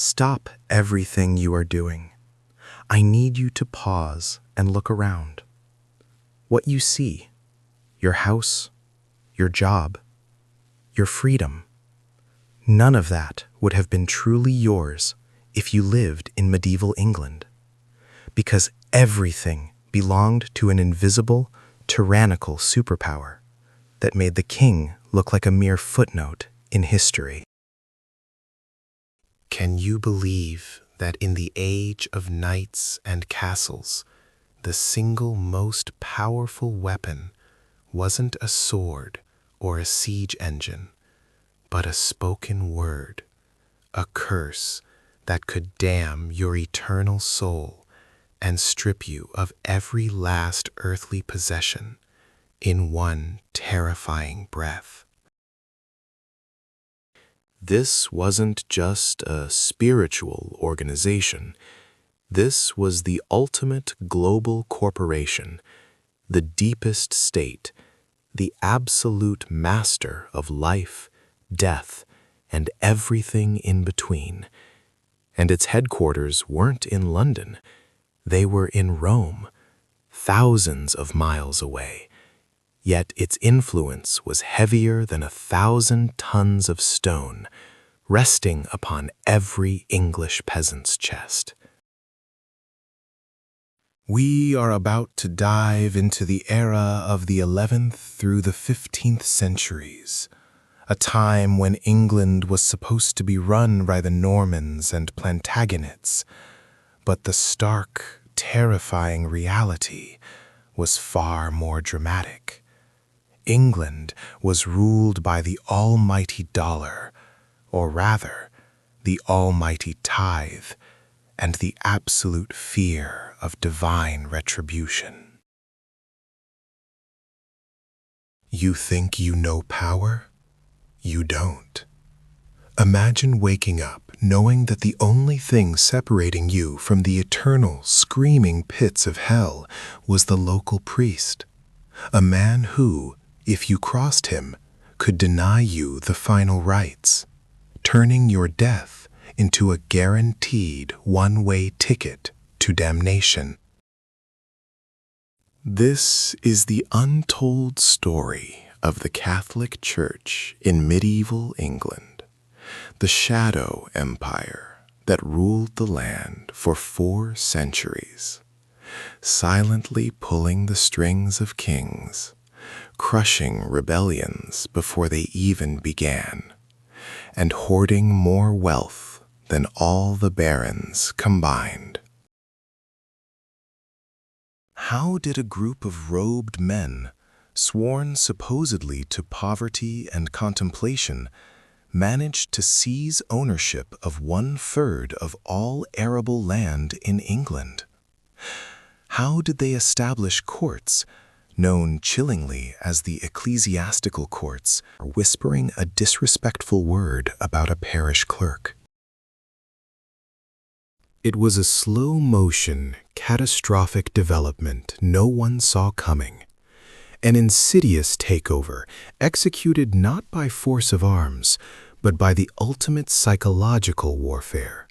Stop everything you are doing. I need you to pause and look around. What you see, your house, your job, your freedom, none of that would have been truly yours if you lived in medieval England, because everything belonged to an invisible, tyrannical superpower that made the king look like a mere footnote in history. Can you believe that in the age of knights and castles, the single most powerful weapon wasn't a sword or a siege engine, but a spoken word, a curse that could damn your eternal soul and strip you of every last earthly possession in one terrifying breath? This wasn't just a spiritual organization. This was the ultimate global corporation, the deepest state, the absolute master of life, death, and everything in between. And its headquarters weren't in London. They were in Rome, thousands of miles away. Yet its influence was heavier than 1,000 tons of stone, resting upon every English peasant's chest. We are about to dive into the era of the 11th through the 15th centuries, a time when England was supposed to be run by the Normans and Plantagenets, but the stark, terrifying reality was far more dramatic. England was ruled by the almighty dollar, or rather, the almighty tithe, and the absolute fear of divine retribution. You think you know power? You don't. Imagine waking up knowing that the only thing separating you from the eternal, screaming pits of hell was the local priest, a man who, if you crossed him, could deny you the final rites, turning your death into a guaranteed one-way ticket to damnation. This is the untold story of the Catholic Church in medieval England, the shadow empire that ruled the land for 4 centuries, silently pulling the strings of kings, crushing rebellions before they even began, and hoarding more wealth than all the barons combined. How did a group of robed men, sworn supposedly to poverty and contemplation, manage to seize ownership of 1/3 of all arable land in England? How did they establish courts, known chillingly as the ecclesiastical courts, whispering a disrespectful word about a parish clerk? It was a slow-motion, catastrophic development no one saw coming, an insidious takeover executed not by force of arms, but by the ultimate psychological warfare,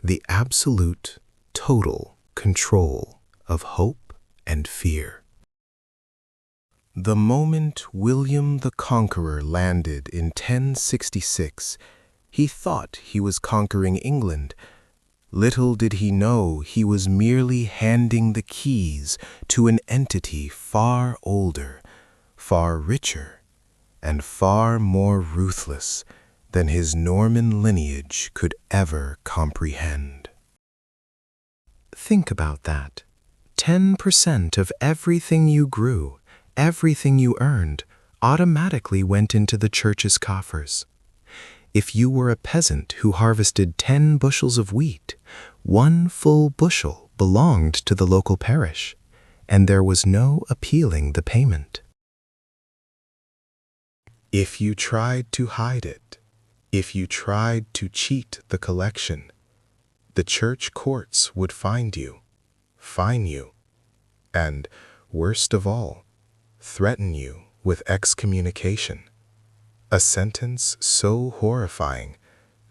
the absolute, total control of hope and fear. The moment William the Conqueror landed in 1066, he thought he was conquering England. Little did he know he was merely handing the keys to an entity far older, far richer, and far more ruthless than his Norman lineage could ever comprehend. Think about that. 10% of everything you grew, everything you earned, automatically went into the church's coffers. If you were a peasant who harvested 10 bushels of wheat, 1 full bushel belonged to the local parish, and there was no appealing the payment. If you tried to hide it, if you tried to cheat the collection, the church courts would find you, fine you, and, worst of all, threaten you with excommunication. A sentence so horrifying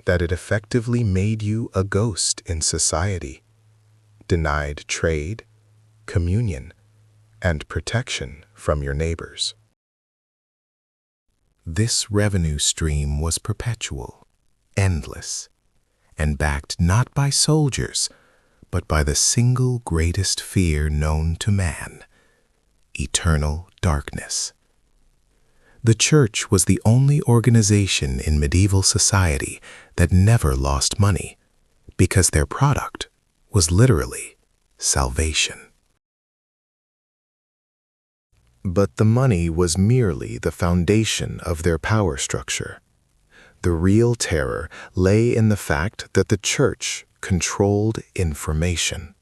that it effectively made you a ghost in society, denied trade, communion, and protection from your neighbors. This revenue stream was perpetual, endless, and backed not by soldiers, but by the single greatest fear known to man: eternal darkness. The church was the only organization in medieval society that never lost money, because their product was literally salvation. But the money was merely the foundation of their power structure. The real terror lay in the fact that the church controlled information.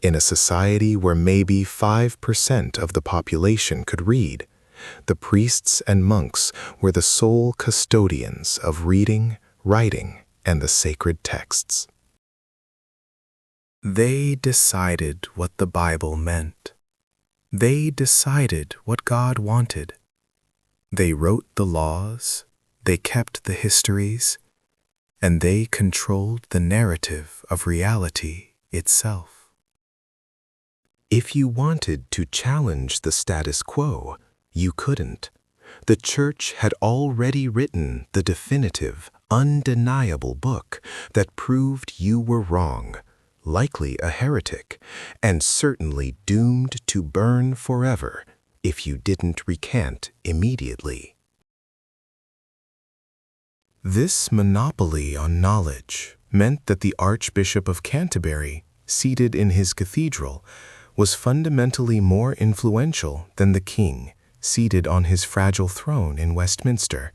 In a society where maybe 5% of the population could read, the priests and monks were the sole custodians of reading, writing, and the sacred texts. They decided what the Bible meant. They decided what God wanted. They wrote the laws, they kept the histories, and they controlled the narrative of reality itself. If you wanted to challenge the status quo, you couldn't. The church had already written the definitive, undeniable book that proved you were wrong, likely a heretic, and certainly doomed to burn forever if you didn't recant immediately. This monopoly on knowledge meant that the Archbishop of Canterbury, seated in his cathedral, was fundamentally more influential than the king, seated on his fragile throne in Westminster,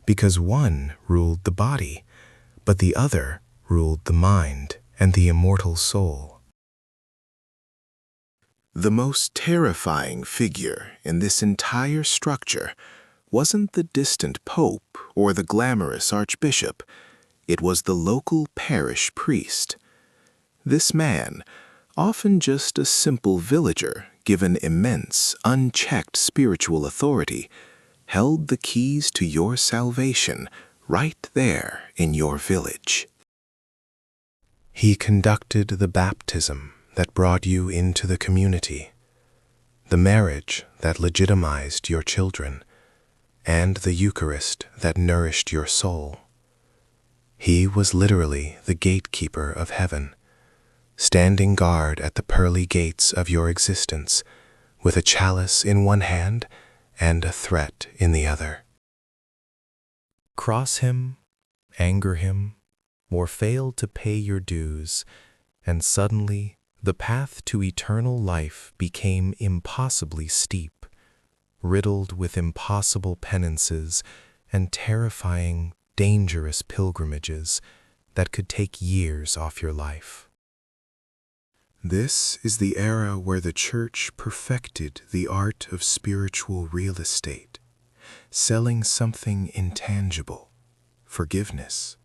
because one ruled the body, but the other ruled the mind and the immortal soul. The most terrifying figure in this entire structure wasn't the distant pope or the glamorous archbishop. It was the local parish priest. This man, often just a simple villager given immense, unchecked spiritual authority, held the keys to your salvation right there in your village. He conducted the baptism that brought you into the community, the marriage that legitimized your children, and the Eucharist that nourished your soul. He was literally the gatekeeper of heaven, standing guard at the pearly gates of your existence, with a chalice in one hand and a threat in the other. Cross him, anger him, or fail to pay your dues, and suddenly the path to eternal life became impossibly steep, riddled with impossible penances and terrifying, dangerous pilgrimages that could take years off your life. This is the era where the church perfected the art of spiritual real estate, selling something intangible, forgiveness,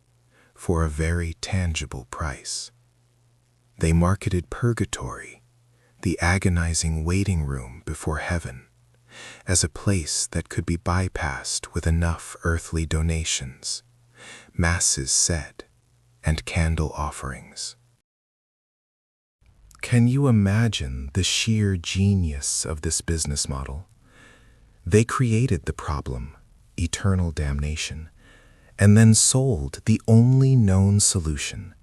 for a very tangible price. They marketed purgatory, the agonizing waiting room before heaven, as a place that could be bypassed with enough earthly donations, masses said, and candle offerings. Can you imagine the sheer genius of this business model? They created the problem, eternal damnation, and then sold the only known solution,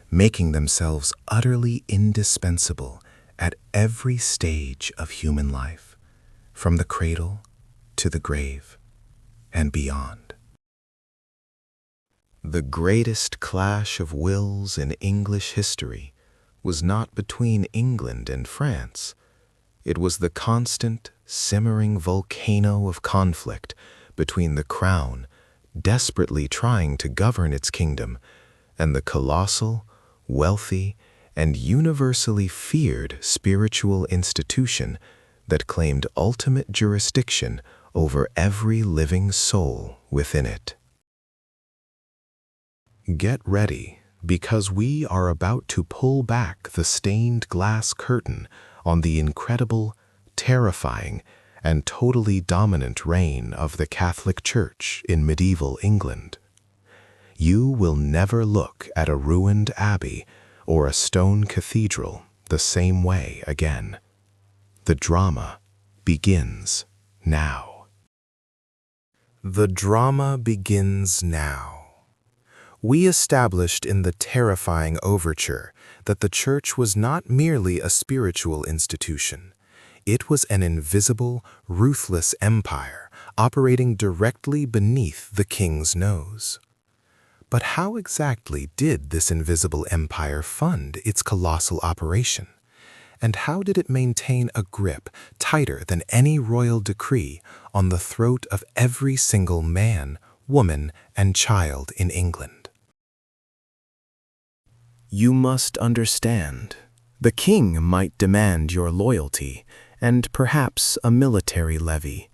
making themselves utterly indispensable at every stage of human life, from the cradle to the grave and beyond. The greatest clash of wills in English history was not between England and France. It was the constant, simmering volcano of conflict between the crown, desperately trying to govern its kingdom, and the colossal, wealthy, and universally feared spiritual institution that claimed ultimate jurisdiction over every living soul within it. Get ready, because we are about to pull back the stained glass curtain on the incredible, terrifying, and totally dominant reign of the Catholic Church in medieval England. you will never look at a ruined abbey or a stone cathedral the same way again. The drama begins now. The drama begins now. We established in the terrifying overture that the church was not merely a spiritual institution. It was an invisible, ruthless empire operating directly beneath the king's nose. But how exactly did this invisible empire fund its colossal operation? And how did it maintain a grip tighter than any royal decree on the throat of every single man, woman, and child in England? You must understand, the king might demand your loyalty and perhaps a military levy,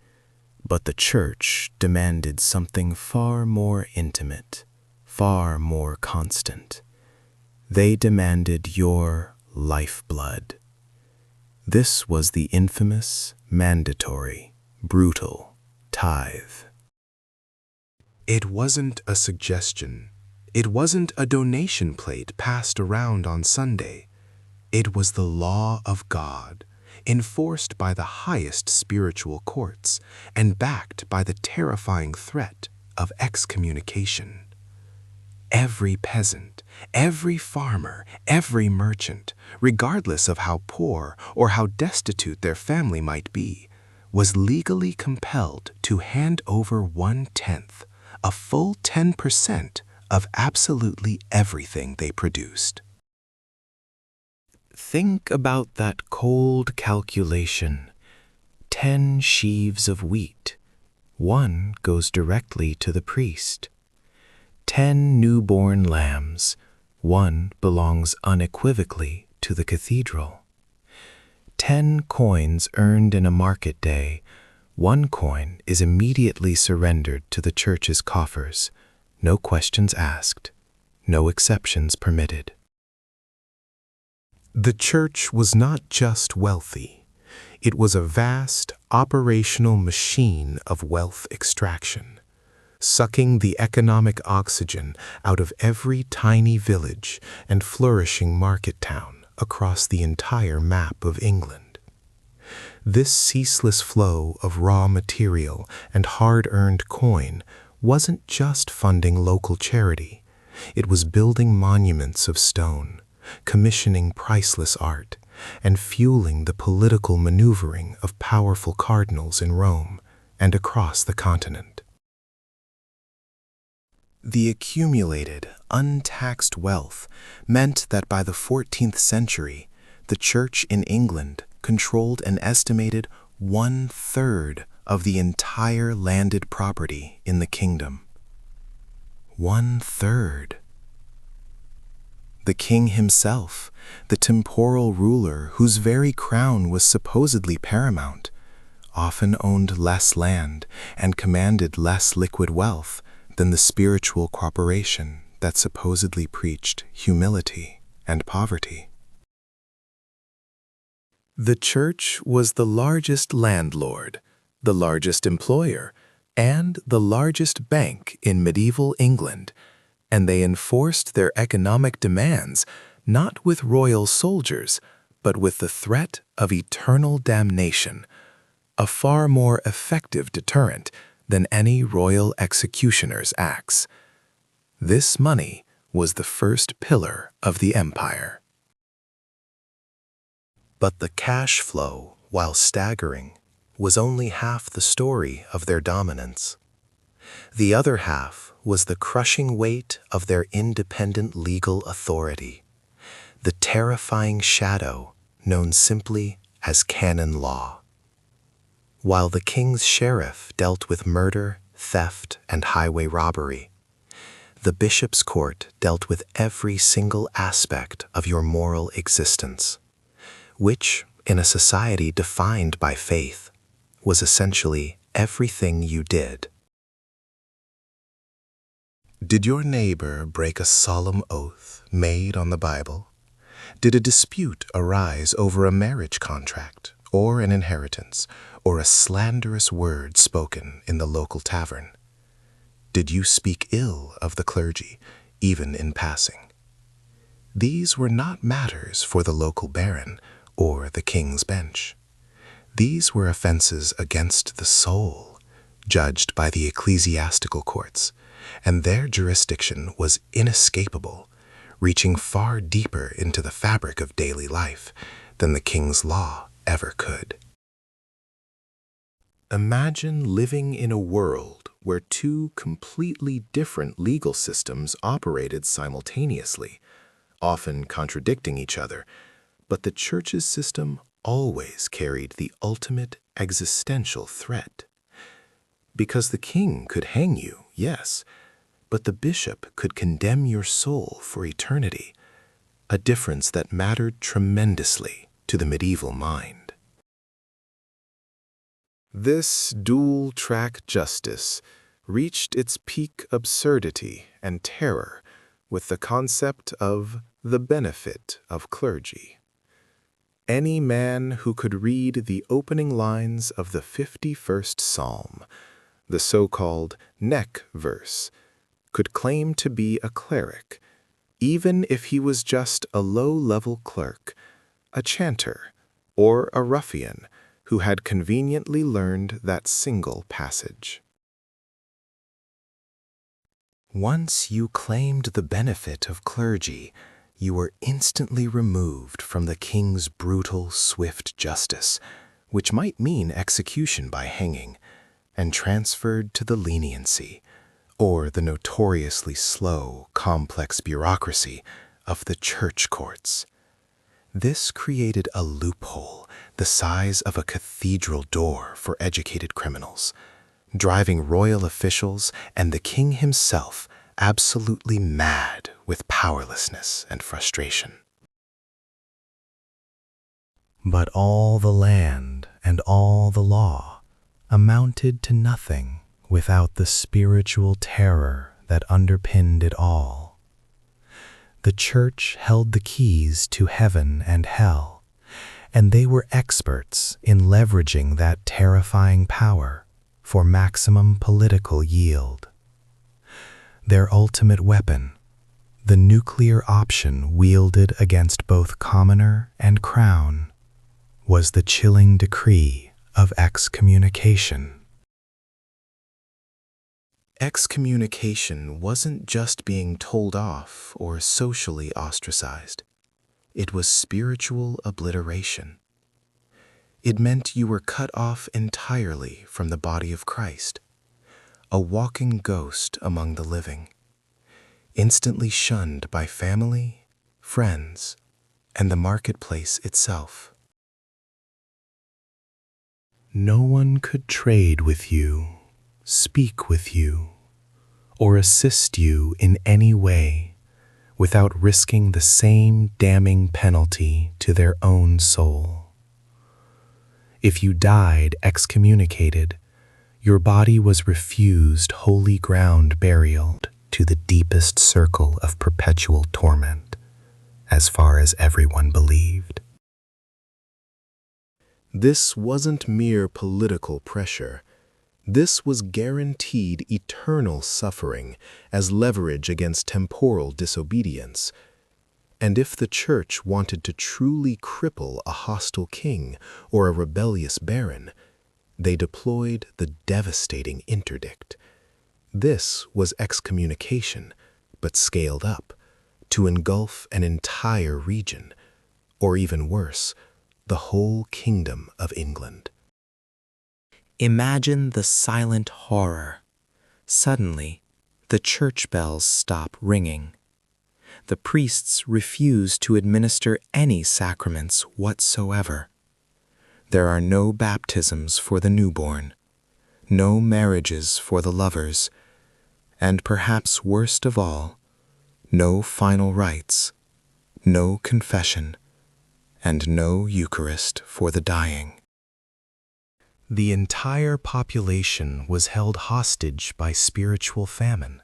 but the church demanded something far more intimate, far more constant. They demanded your lifeblood. This was the infamous, mandatory, brutal tithe. It wasn't a suggestion. It wasn't a donation plate passed around on Sunday. It was the law of God, enforced by the highest spiritual courts and backed by the terrifying threat of excommunication. Every peasant, every farmer, every merchant, regardless of how poor or how destitute their family might be, was legally compelled to hand over 1/10, a full 10% of absolutely everything they produced. Think about that cold calculation. 10 sheaves of wheat. One goes directly to the priest. 10 newborn lambs. One belongs unequivocally to the cathedral. 10 coins earned in a market day. One coin is immediately surrendered to the church's coffers. No questions asked. No exceptions permitted. The church was not just wealthy. It was a vast, operational machine of wealth extraction, sucking the economic oxygen out of every tiny village and flourishing market town across the entire map of England. This ceaseless flow of raw material and hard-earned coin wasn't just funding local charity. It was building monuments of stone, commissioning priceless art, and fueling the political maneuvering of powerful cardinals in Rome and across the continent. The accumulated, untaxed wealth meant that by the 14th century, the church in England controlled an estimated 1/3 of the entire landed property in the kingdom. 1/3. The king himself, the temporal ruler whose very crown was supposedly paramount, often owned less land and commanded less liquid wealth than the spiritual corporation that supposedly preached humility and poverty. The church was the largest landlord, the largest employer, and the largest bank in medieval England, and they enforced their economic demands not with royal soldiers, but with the threat of eternal damnation, a far more effective deterrent than any royal executioner's axe. This money was the first pillar of the empire. But the cash flow, while staggering, was only half the story of their dominance. The other half was the crushing weight of their independent legal authority, the terrifying shadow known simply as canon law. While the king's sheriff dealt with murder, theft, and highway robbery, the bishop's court dealt with every single aspect of your moral existence, which, in a society defined by faith, was essentially everything you did. Did your neighbor break a solemn oath made on the Bible? Did a dispute arise over a marriage contract or an inheritance or a slanderous word spoken in the local tavern? Did you speak ill of the clergy, even in passing? These were not matters for the local baron or the king's bench. These were offenses against the soul, judged by the ecclesiastical courts, and their jurisdiction was inescapable, reaching far deeper into the fabric of daily life than the king's law ever could. Imagine living in a world where two completely different legal systems operated simultaneously, often contradicting each other, but the church's system always carried the ultimate existential threat. Because the king could hang you, yes, but the bishop could condemn your soul for eternity, a difference that mattered tremendously to the medieval mind. This dual-track justice reached its peak absurdity and terror with the concept of the benefit of clergy. Any man who could read the opening lines of the 51st Psalm, the so-called neck verse, could claim to be a cleric, even if he was just a low-level clerk, a chanter, or a ruffian who had conveniently learned that single passage. Once you claimed the benefit of clergy, you were instantly removed from the king's brutal, swift justice, which might mean execution by hanging, and transferred to the leniency, or the notoriously slow, complex bureaucracy of the church courts. This created a loophole the size of a cathedral door for educated criminals, driving royal officials and the king himself absolutely mad with powerlessness and frustration. But all the land and all the law amounted to nothing without the spiritual terror that underpinned it all. The church held the keys to heaven and hell, and they were experts in leveraging that terrifying power for maximum political yield. Their ultimate weapon, the nuclear option wielded against both commoner and crown, was the chilling decree of excommunication. Excommunication wasn't just being told off or socially ostracized. It was spiritual obliteration. It meant you were cut off entirely from the body of Christ, a walking ghost among the living, instantly shunned by family, friends, and the marketplace itself. No one could trade with you, speak with you, or assist you in any way without risking the same damning penalty to their own soul. If you died excommunicated, your body was refused holy ground burial to the deepest circle of perpetual torment, as far as everyone believed. This wasn't mere political pressure. This was guaranteed eternal suffering as leverage against temporal disobedience. And if the church wanted to truly cripple a hostile king or a rebellious baron, they deployed the devastating interdict. This was excommunication, but scaled up, to engulf an entire region, or even worse, the whole kingdom of England. Imagine the silent horror. Suddenly, the church bells stop ringing. The priests refuse to administer any sacraments whatsoever. There are no baptisms for the newborn, no marriages for the lovers, and perhaps worst of all, no final rites, no confession, and no Eucharist for the dying. The entire population was held hostage by spiritual famine.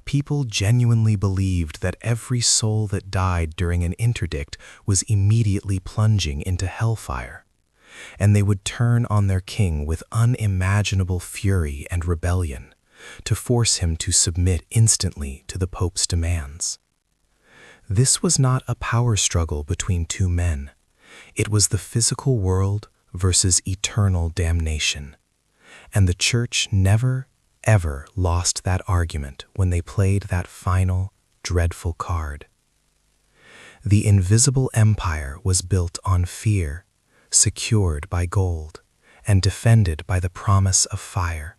People genuinely believed that every soul that died during an interdict was immediately plunging into hellfire, and they would turn on their king with unimaginable fury and rebellion, to force him to submit instantly to the Pope's demands. This was not a power struggle between two men. It was the physical world versus eternal damnation. And the Church never, ever lost that argument when they played that final, dreadful card. The invisible empire was built on fear, secured by gold, and defended by the promise of fire,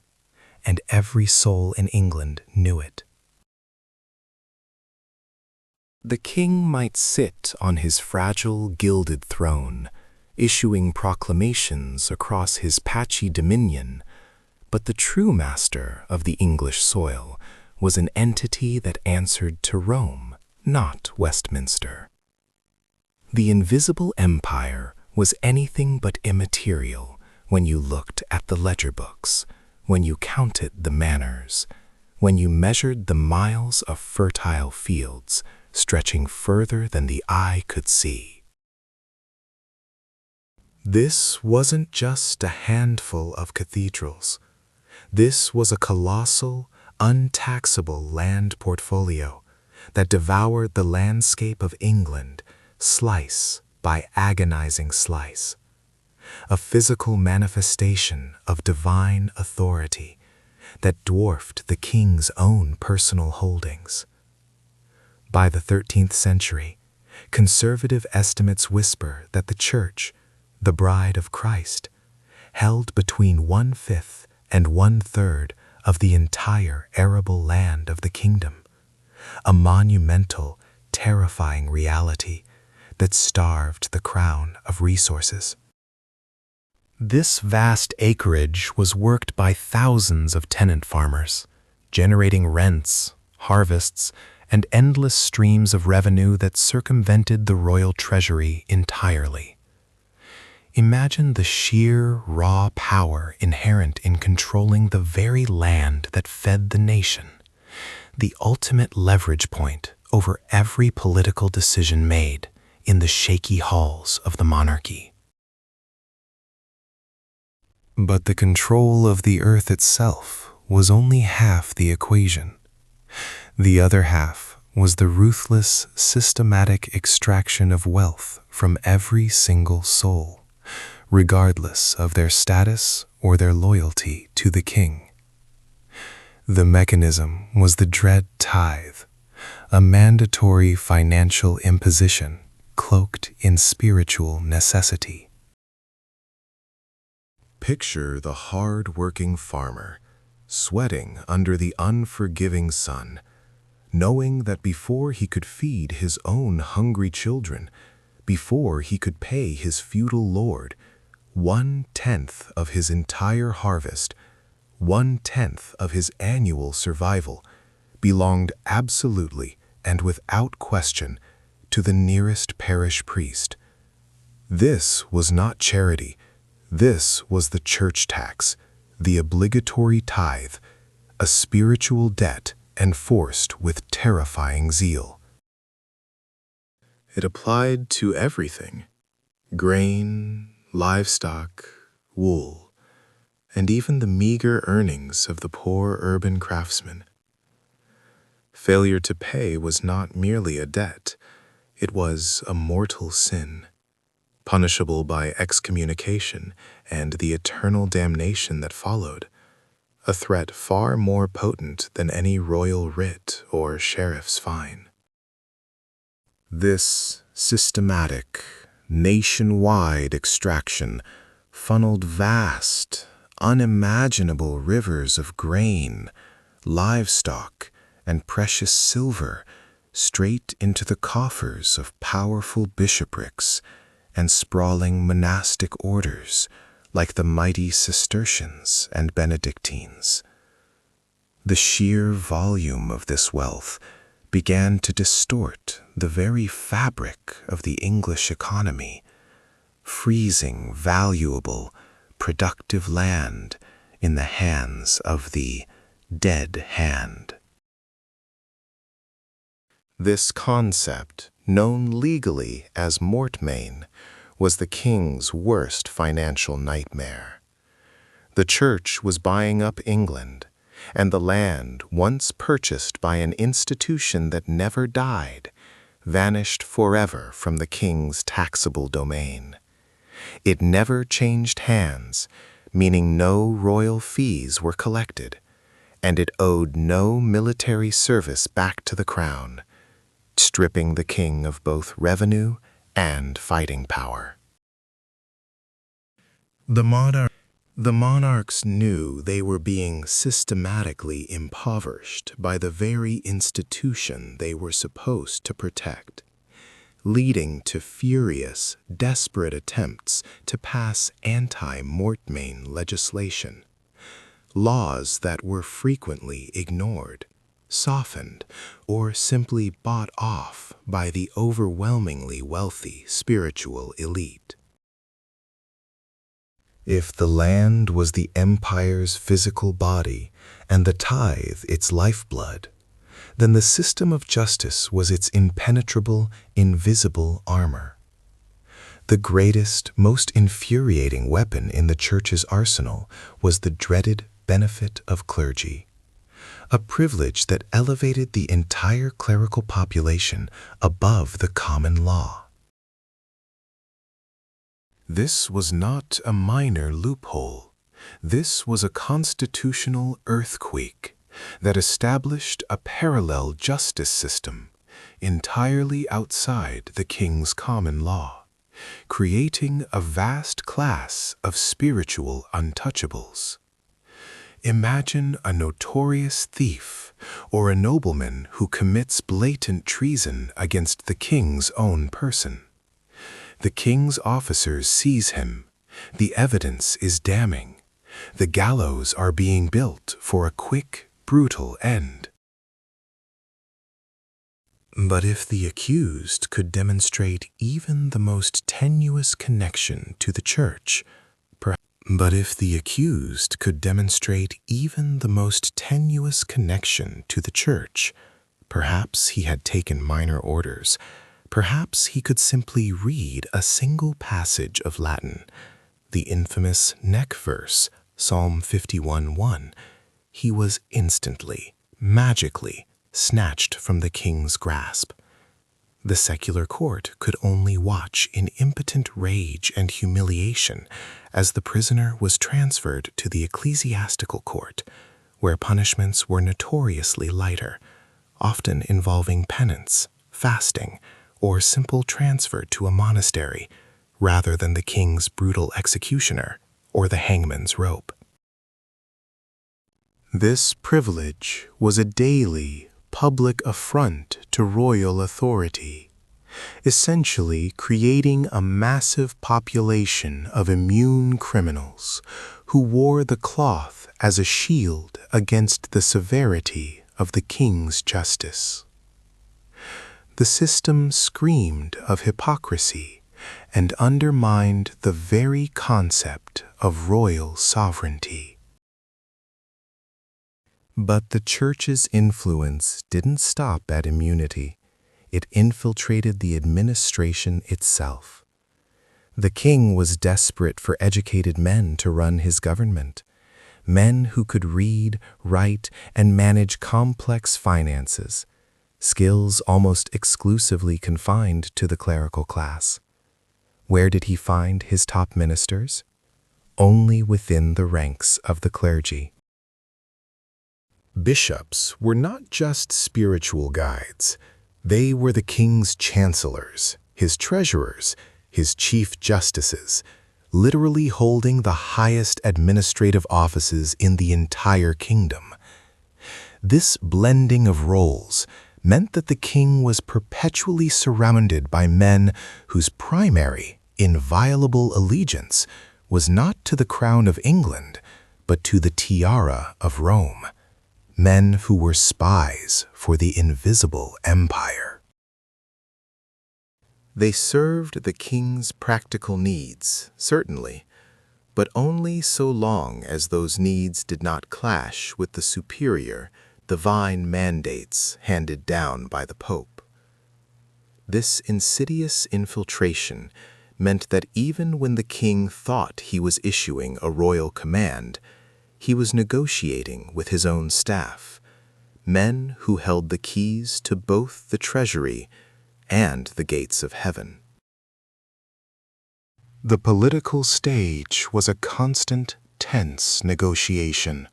and every soul in England knew it. The king might sit on his fragile, gilded throne, issuing proclamations across his patchy dominion, but the true master of the English soil was an entity that answered to Rome, not Westminster. The invisible empire was anything but immaterial when you looked at the ledger books, when you counted the manors, when you measured the miles of fertile fields stretching further than the eye could see. This wasn't just a handful of cathedrals. This was a colossal, untaxable land portfolio that devoured the landscape of England slice by agonizing slice. A physical manifestation of divine authority that dwarfed the king's own personal holdings. By the 13th century, conservative estimates whisper that the Church, the bride of Christ, held between 1/5 and 1/3 of the entire arable land of the kingdom, a monumental, terrifying reality that starved the crown of resources. This vast acreage was worked by thousands of tenant farmers, generating rents, harvests, and endless streams of revenue that circumvented the royal treasury entirely. Imagine the sheer, raw power inherent in controlling the very land that fed the nation, the ultimate leverage point over every political decision made in the shaky halls of the monarchy. But the control of the earth itself was only half the equation. The other half was the ruthless, systematic extraction of wealth from every single soul, regardless of their status or their loyalty to the king. The mechanism was the dread tithe, a mandatory financial imposition cloaked in spiritual necessity. Picture the hard-working farmer, sweating under the unforgiving sun, knowing that before he could feed his own hungry children, before he could pay his feudal lord, 1/10 of his entire harvest, 1/10 of his annual survival, belonged absolutely and without question to the nearest parish priest. This was not charity. This was the church tax, the obligatory tithe, a spiritual debt enforced with terrifying zeal. It applied to everything: grain, livestock, wool, and even the meager earnings of the poor urban craftsman. Failure to pay was not merely a debt, it was a mortal sin, punishable by excommunication and the eternal damnation that followed, a threat far more potent than any royal writ or sheriff's fine. This systematic, nationwide extraction funneled vast, unimaginable rivers of grain, livestock, and precious silver straight into the coffers of powerful bishoprics and sprawling monastic orders like the mighty Cistercians and Benedictines. The sheer volume of this wealth began to distort the very fabric of the English economy, freezing valuable, productive land in the hands of the dead hand. This concept, known legally as mortmain, was the king's worst financial nightmare. The church was buying up England, and the land, once purchased by an institution that never died, vanished forever from the king's taxable domain. It never changed hands, meaning no royal fees were collected, and it owed no military service back to the crown, stripping the king of both revenue and fighting power. The monarchs knew they were being systematically impoverished by the very institution they were supposed to protect, leading to furious, desperate attempts to pass anti-mortmain legislation, laws that were frequently ignored, softened, or simply bought off by the overwhelmingly wealthy spiritual elite. If the land was the empire's physical body and the tithe its lifeblood, then the system of justice was its impenetrable, invisible armor. The greatest, most infuriating weapon in the church's arsenal was the dreaded benefit of clergy, a privilege that elevated the entire clerical population above the common law. This was not a minor loophole. This was a constitutional earthquake that established a parallel justice system entirely outside the king's common law, creating a vast class of spiritual untouchables. Imagine a notorious thief or a nobleman who commits blatant treason against the king's own person. The king's officers seize him. The evidence is damning. The gallows are being built for a quick, brutal end. But if the accused could demonstrate even the most tenuous connection to the church, perhaps he had taken minor orders. Perhaps he could simply read a single passage of Latin, the infamous neck verse, Psalm 51:1. He was instantly, magically, snatched from the king's grasp. The secular court could only watch in impotent rage and humiliation as the prisoner was transferred to the ecclesiastical court, where punishments were notoriously lighter, often involving penance, fasting, or simple transfer to a monastery, rather than the king's brutal executioner or the hangman's rope. This privilege was a daily, public affront to royal authority, essentially creating a massive population of immune criminals who wore the cloth as a shield against the severity of the king's justice. The system screamed of hypocrisy and undermined the very concept of royal sovereignty. But the church's influence didn't stop at immunity. It infiltrated the administration itself. The king was desperate for educated men to run his government, men who could read, write, and manage complex finances, skills almost exclusively confined to the clerical class. Where did he find his top ministers? Only within the ranks of the clergy. Bishops were not just spiritual guides. They were the king's chancellors, his treasurers, his chief justices, literally holding the highest administrative offices in the entire kingdom. This blending of roles meant that the king was perpetually surrounded by men whose primary, inviolable allegiance was not to the crown of England, but to the tiara of Rome. Men who were spies for the invisible empire. They served the king's practical needs, certainly, but only so long as those needs did not clash with the superior, divine mandates handed down by the Pope. This insidious infiltration meant that even when the king thought he was issuing a royal command, he was negotiating with his own staff, men who held the keys to both the treasury and the gates of heaven. The political stage was a constant, tense negotiation,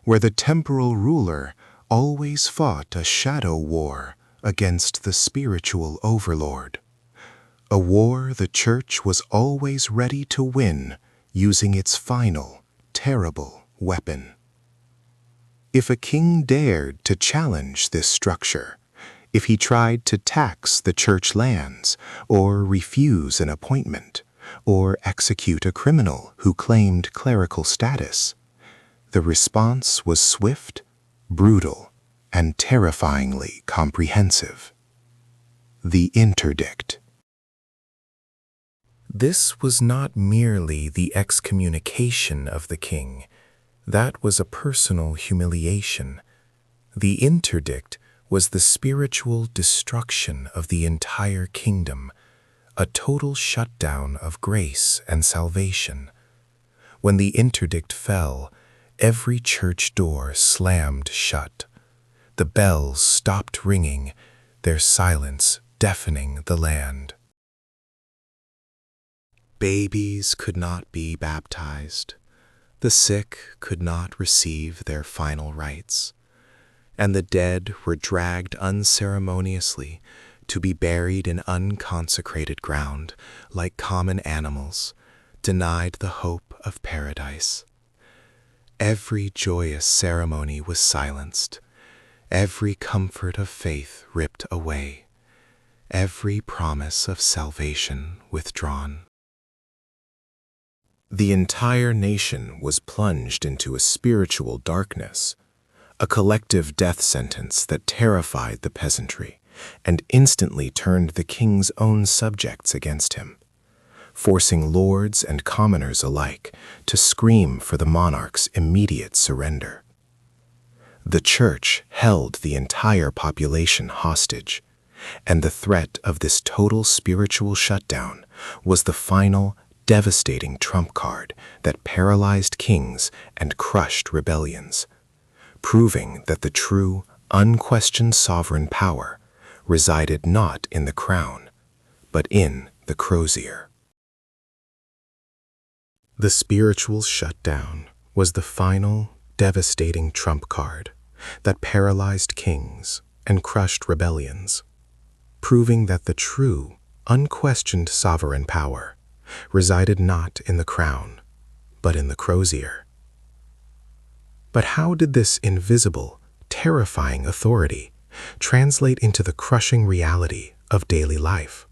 where the temporal ruler always fought a shadow war against the spiritual overlord. A war the church was always ready to win, using its final, terrible weapon. If a king dared to challenge this structure, if he tried to tax the church lands, or refuse an appointment, or execute a criminal who claimed clerical status, the response was swift, brutal, and terrifyingly comprehensive. The interdict. This was not merely the excommunication of the king. That was a personal humiliation. The interdict was the spiritual destruction of the entire kingdom, a total shutdown of grace and salvation. When the interdict fell, every church door slammed shut. The bells stopped ringing, their silence deafening the land. Babies could not be baptized. The sick could not receive their final rites, and the dead were dragged unceremoniously to be buried in unconsecrated ground like common animals, denied the hope of paradise. Every joyous ceremony was silenced, every comfort of faith ripped away, every promise of salvation withdrawn. The entire nation was plunged into a spiritual darkness, a collective death sentence that terrified the peasantry and instantly turned the king's own subjects against him, forcing lords and commoners alike to scream for the monarch's immediate surrender. The church held the entire population hostage, and the threat of this total spiritual shutdown was the final, devastating trump card that paralyzed kings and crushed rebellions, proving that the true, unquestioned sovereign power resided not in the crown, but in the crozier. The spiritual shutdown was the final, devastating trump card that paralyzed kings and crushed rebellions, proving that the true, unquestioned sovereign power resided not in the crown, but in the crozier. But how did this invisible, terrifying authority translate into the crushing reality of daily life?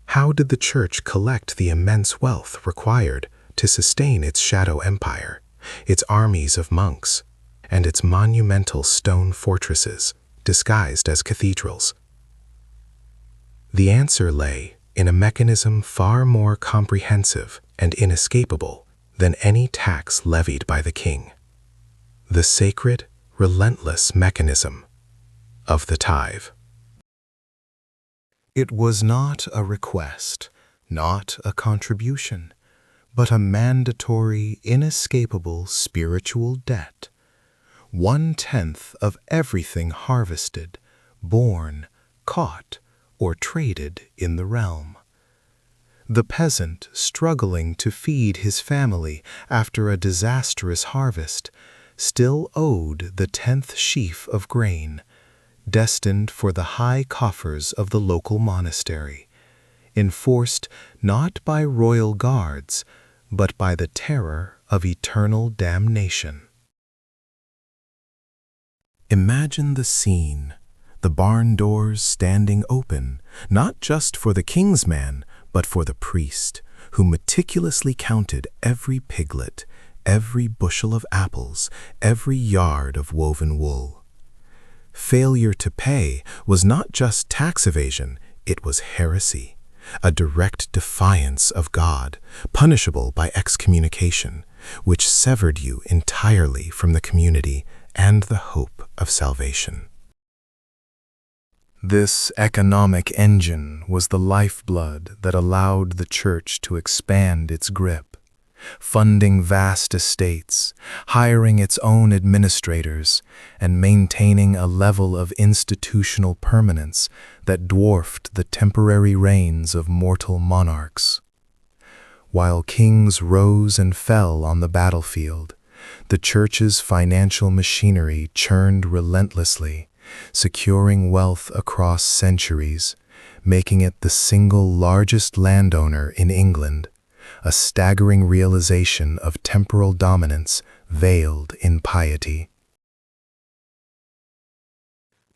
How did the church collect the immense wealth required to sustain its shadow empire, its armies of monks, and its monumental stone fortresses disguised as cathedrals? The answer lay in a mechanism far more comprehensive and inescapable than any tax levied by the king: the sacred, relentless mechanism of the tithe. It was not a request, not a contribution, but a mandatory, inescapable spiritual debt. 1/10 of everything harvested, born, caught, or traded in the realm. The peasant struggling to feed his family after a disastrous harvest still owed the 10th sheaf of grain, destined for the high coffers of the local monastery, enforced not by royal guards, but by the terror of eternal damnation. Imagine the scene, the barn doors standing open, not just for the king's man, but for the priest, who meticulously counted every piglet, every bushel of apples, every yard of woven wool. Failure to pay was not just tax evasion, it was heresy, a direct defiance of God, punishable by excommunication, which severed you entirely from the community and the hope of salvation. This economic engine was the lifeblood that allowed the church to expand its grip. funding vast estates, hiring its own administrators, and maintaining a level of institutional permanence that dwarfed the temporary reigns of mortal monarchs. While kings rose and fell on the battlefield, the church's financial machinery churned relentlessly, securing wealth across centuries, making it the single largest landowner in England, a staggering realization of temporal dominance veiled in piety.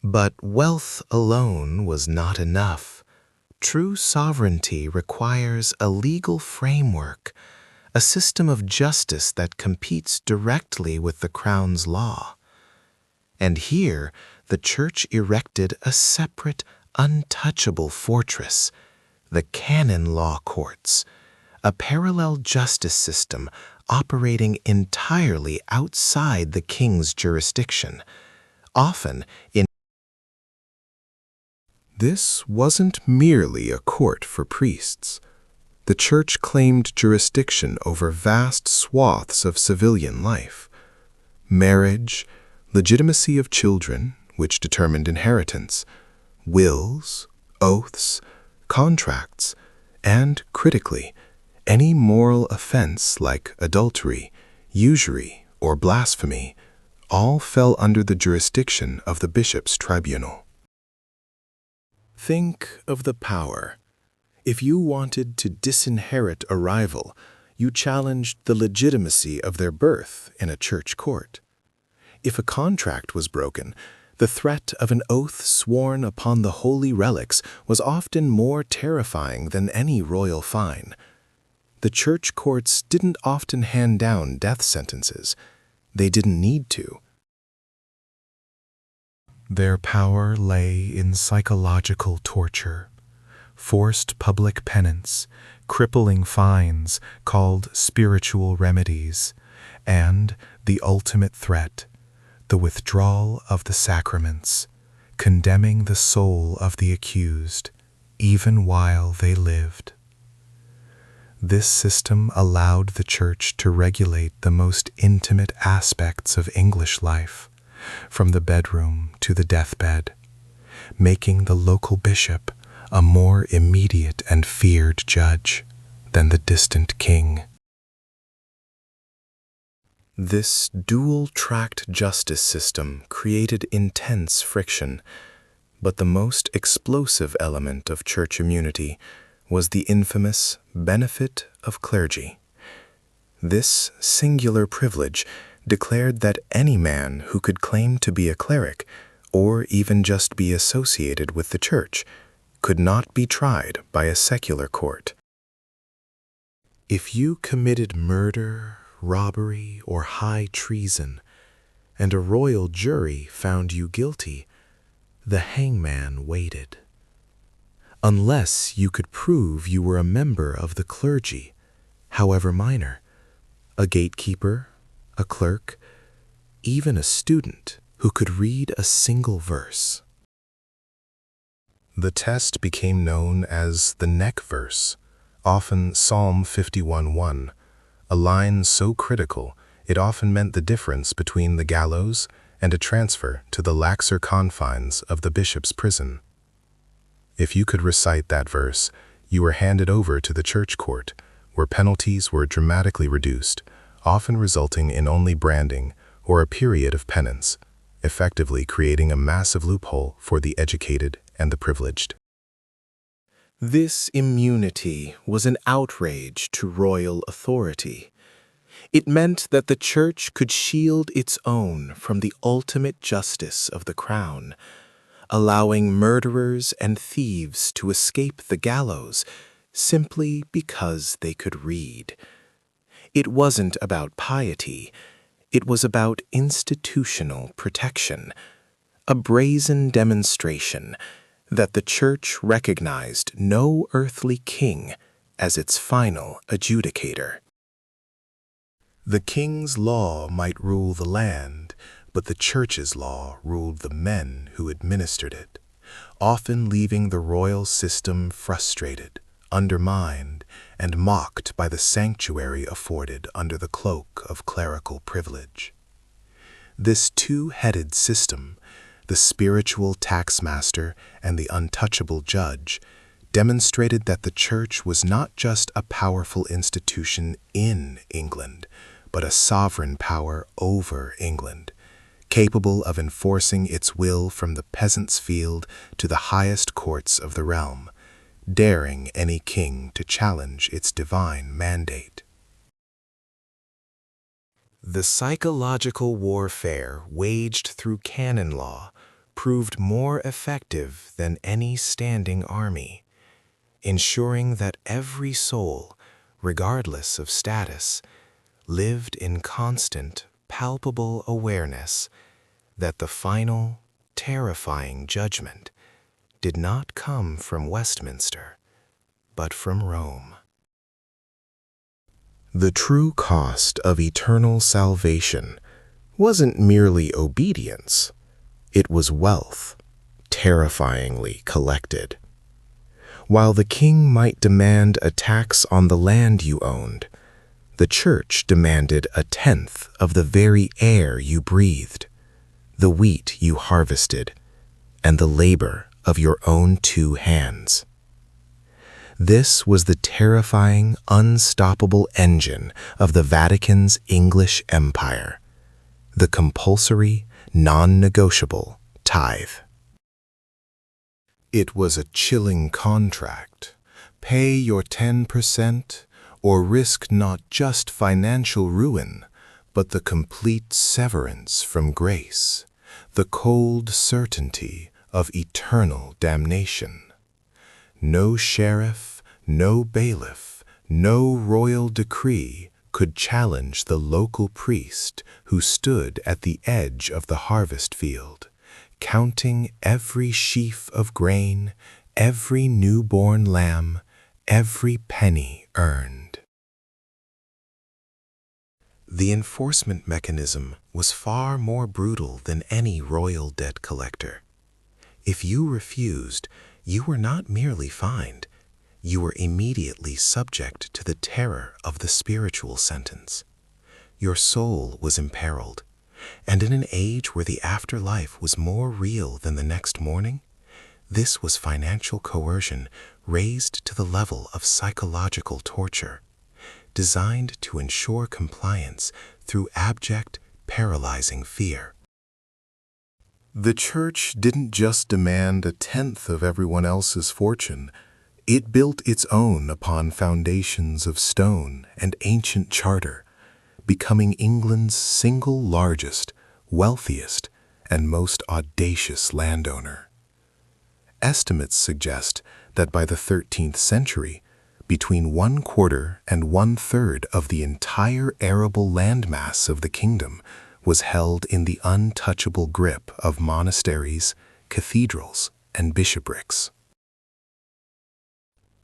But wealth alone was not enough. True sovereignty requires a legal framework, a system of justice that competes directly with the crown's law. And here, the church erected a separate, untouchable fortress, the canon law courts, a parallel justice system operating entirely outside the king's jurisdiction, often in. This wasn't merely a court for priests. The church claimed jurisdiction over vast swaths of civilian life. Marriage, legitimacy of children, which determined inheritance, wills, oaths, contracts, and, critically, any moral offense like adultery, usury, or blasphemy, all fell under the jurisdiction of the bishop's tribunal. Think of the power. If you wanted to disinherit a rival, you challenged the legitimacy of their birth in a church court. If a contract was broken, the threat of an oath sworn upon the holy relics was often more terrifying than any royal fine. The church courts didn't often hand down death sentences. They didn't need to. Their power lay in psychological torture, forced public penance, crippling fines called spiritual remedies, and the ultimate threat, the withdrawal of the sacraments, condemning the soul of the accused, even while they lived. This system allowed the church to regulate the most intimate aspects of English life, from the bedroom to the deathbed, making the local bishop a more immediate and feared judge than the distant king. This dual-tracked justice system created intense friction, but the most explosive element of church immunity was the infamous benefit of clergy. This singular privilege declared that any man who could claim to be a cleric, or even just be associated with the church, could not be tried by a secular court. If you committed murder, robbery, or high treason, and a royal jury found you guilty, the hangman waited. Unless you could prove you were a member of the clergy, however minor, a gatekeeper, a clerk, even a student who could read a single verse. The test became known as the neck verse, often Psalm 51:1, a line so critical it often meant the difference between the gallows and a transfer to the laxer confines of the bishop's prison. If you could recite that verse, you were handed over to the church court, where penalties were dramatically reduced, often resulting in only branding or a period of penance, effectively creating a massive loophole for the educated and the privileged. This immunity was an outrage to royal authority. It meant that the church could shield its own from the ultimate justice of the crown, allowing murderers and thieves to escape the gallows simply because they could read. It wasn't about piety. It was about institutional protection, a brazen demonstration that the church recognized no earthly king as its final adjudicator. The king's law might rule the land, but the church's law ruled the men who administered it, often leaving the royal system frustrated, undermined, and mocked by the sanctuary afforded under the cloak of clerical privilege. This two-headed system, the spiritual taxmaster and the untouchable judge, demonstrated that the Church was not just a powerful institution in England, but a sovereign power over England, capable of enforcing its will from the peasant's field to the highest courts of the realm, daring any king to challenge its divine mandate. The psychological warfare waged through canon law proved more effective than any standing army, ensuring that every soul, regardless of status, lived in constant, palpable awareness that the final, terrifying judgment did not come from Westminster, but from Rome. The true cost of eternal salvation wasn't merely obedience, it was wealth, terrifyingly collected. While the king might demand a tax on the land you owned, the Church demanded a tenth of the very air you breathed, the wheat you harvested, and the labor of your own two hands. This was the terrifying, unstoppable engine of the Vatican's English Empire, the compulsory, non-negotiable tithe. It was a chilling contract. Pay your 10% or risk not just financial ruin, but the complete severance from grace, the cold certainty of eternal damnation. No sheriff, no bailiff, no royal decree could challenge the local priest who stood at the edge of the harvest field, counting every sheaf of grain, every newborn lamb, every penny earned. The enforcement mechanism was far more brutal than any royal debt collector. If you refused, you were not merely fined, you were immediately subject to the terror of the spiritual sentence. Your soul was imperiled, and in an age where the afterlife was more real than the next morning, this was financial coercion raised to the level of psychological torture, designed to ensure compliance through abject, paralyzing fear. The Church didn't just demand a tenth of everyone else's fortune. It built its own upon foundations of stone and ancient charter, becoming England's single largest, wealthiest, and most audacious landowner. Estimates suggest that by the 13th century, between 1/4 and 1/3 of the entire arable landmass of the kingdom was held in the untouchable grip of monasteries, cathedrals, and bishoprics.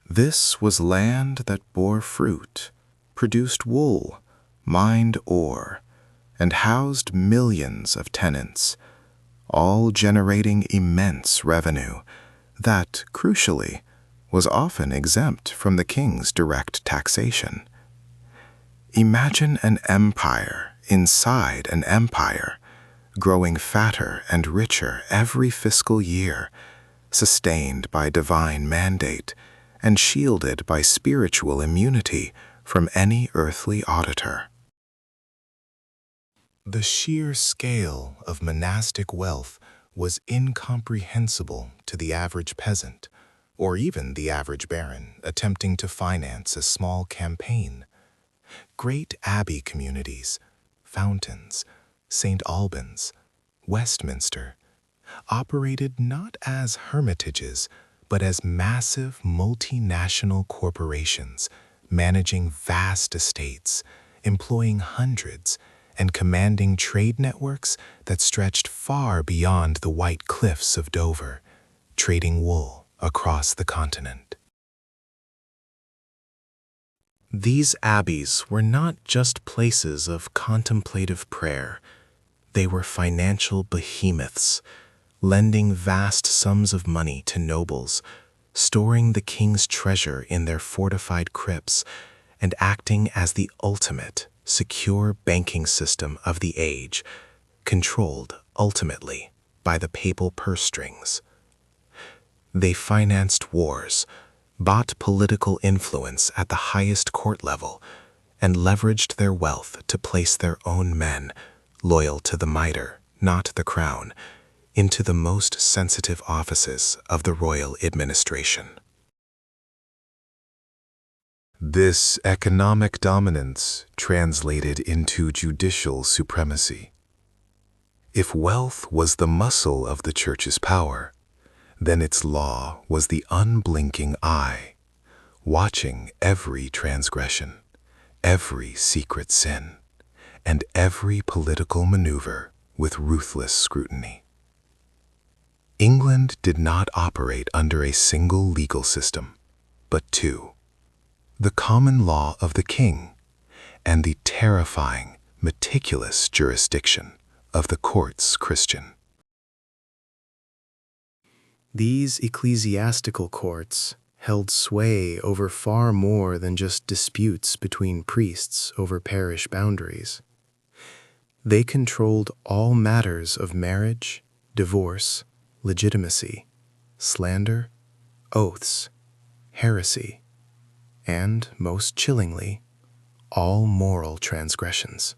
This was land that bore fruit, produced wool, mined ore, and housed millions of tenants, all generating immense revenue that, crucially, was often exempt from the king's direct taxation. Imagine an empire inside an empire, growing fatter and richer every fiscal year, sustained by divine mandate and shielded by spiritual immunity from any earthly auditor. The sheer scale of monastic wealth was incomprehensible to the average peasant, or even the average baron attempting to finance a small campaign. Great abbey communities, Fountains, St. Albans, Westminster, operated not as hermitages, but as massive multinational corporations managing vast estates, employing hundreds, and commanding trade networks that stretched far beyond the white cliffs of Dover, trading wool across the continent. These abbeys were not just places of contemplative prayer. They were financial behemoths, lending vast sums of money to nobles, storing the king's treasure in their fortified crypts and acting as the ultimate, secure banking system of the age, controlled ultimately by the papal purse strings. They financed wars, bought political influence at the highest court level, and leveraged their wealth to place their own men, loyal to the mitre, not the crown, into the most sensitive offices of the royal administration. This economic dominance translated into judicial supremacy. If wealth was the muscle of the church's power, then its law was the unblinking eye, watching every transgression, every secret sin, and every political maneuver with ruthless scrutiny. England did not operate under a single legal system, but two: the common law of the king and the terrifying, meticulous jurisdiction of the courts Christian. These ecclesiastical courts held sway over far more than just disputes between priests over parish boundaries. They controlled all matters of marriage, divorce, legitimacy, slander, oaths, heresy, and, most chillingly, all moral transgressions.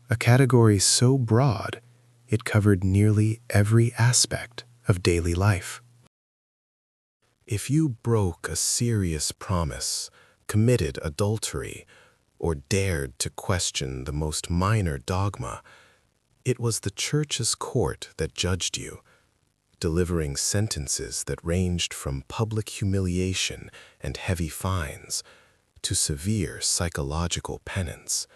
A category so broad it covered nearly every aspect of daily life. If you broke a serious promise, committed adultery, or dared to question the most minor dogma, it was the church's court that judged you, delivering sentences that ranged from public humiliation and heavy fines to severe psychological penance.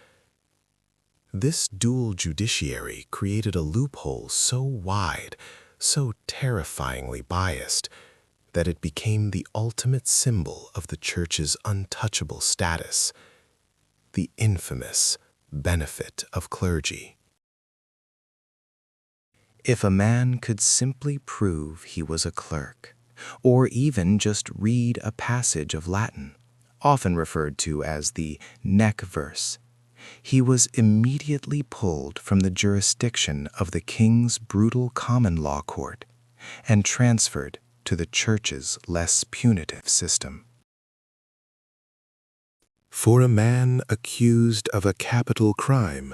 This dual judiciary created a loophole so wide, so terrifyingly biased, that it became the ultimate symbol of the church's untouchable status, the infamous benefit of clergy. If a man could simply prove he was a clerk, or even just read a passage of Latin, often referred to as the neck verse, he was immediately pulled from the jurisdiction of the king's brutal common law court and transferred to the church's less punitive system. For a man accused of a capital crime,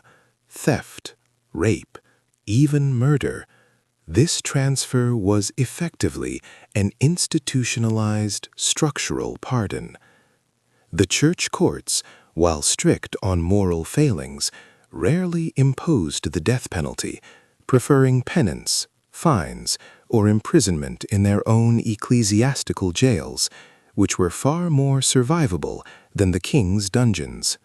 theft, rape, even murder, this transfer was effectively an institutionalized structural pardon. The church courts, while strict on moral failings, rarely imposed the death penalty, preferring penance, fines, or imprisonment in their own ecclesiastical jails, which were far more survivable than the king's dungeons.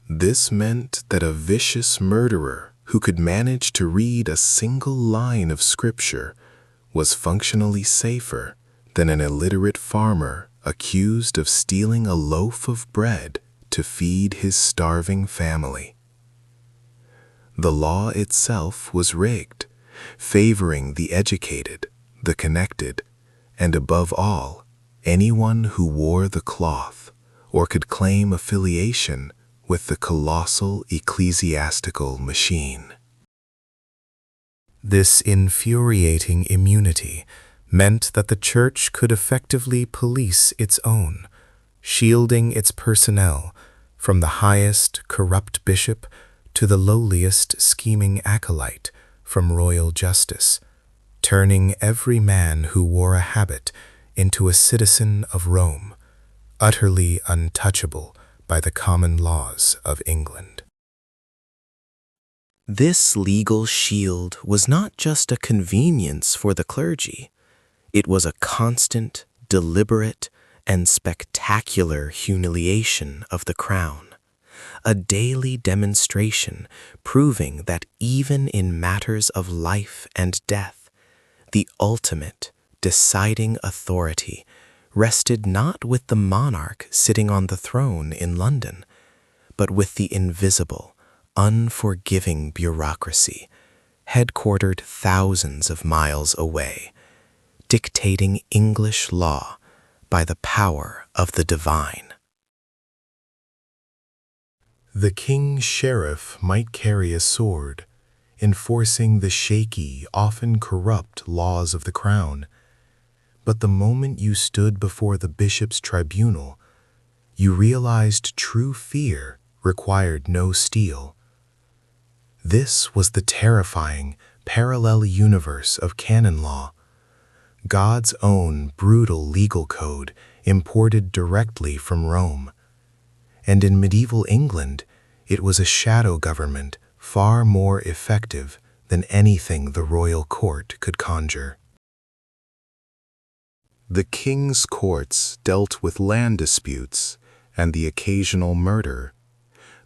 This meant that a vicious murderer who could manage to read a single line of scripture was functionally safer than an illiterate farmer accused of stealing a loaf of bread to feed his starving family. The law itself was rigged, favoring the educated, the connected, and above all, anyone who wore the cloth or could claim affiliation with the colossal ecclesiastical machine. This infuriating immunity meant that the church could effectively police its own, shielding its personnel from the highest corrupt bishop to the lowliest scheming acolyte from royal justice, turning every man who wore a habit into a citizen of Rome, utterly untouchable by the common laws of England. This legal shield was not just a convenience for the clergy. It was a constant, deliberate, and spectacular humiliation of the crown, a daily demonstration proving that even in matters of life and death, the ultimate, deciding authority rested not with the monarch sitting on the throne in London, but with the invisible, unforgiving bureaucracy, headquartered thousands of miles away, dictating English law by the power of the divine. The king's sheriff might carry a sword, enforcing the shaky, often corrupt laws of the crown. But the moment you stood before the bishop's tribunal, you realized true fear required no steel. This was the terrifying, parallel universe of canon law, God's own brutal legal code imported directly from Rome. And in medieval England, it was a shadow government far more effective than anything the royal court could conjure. The king's courts dealt with land disputes and the occasional murder.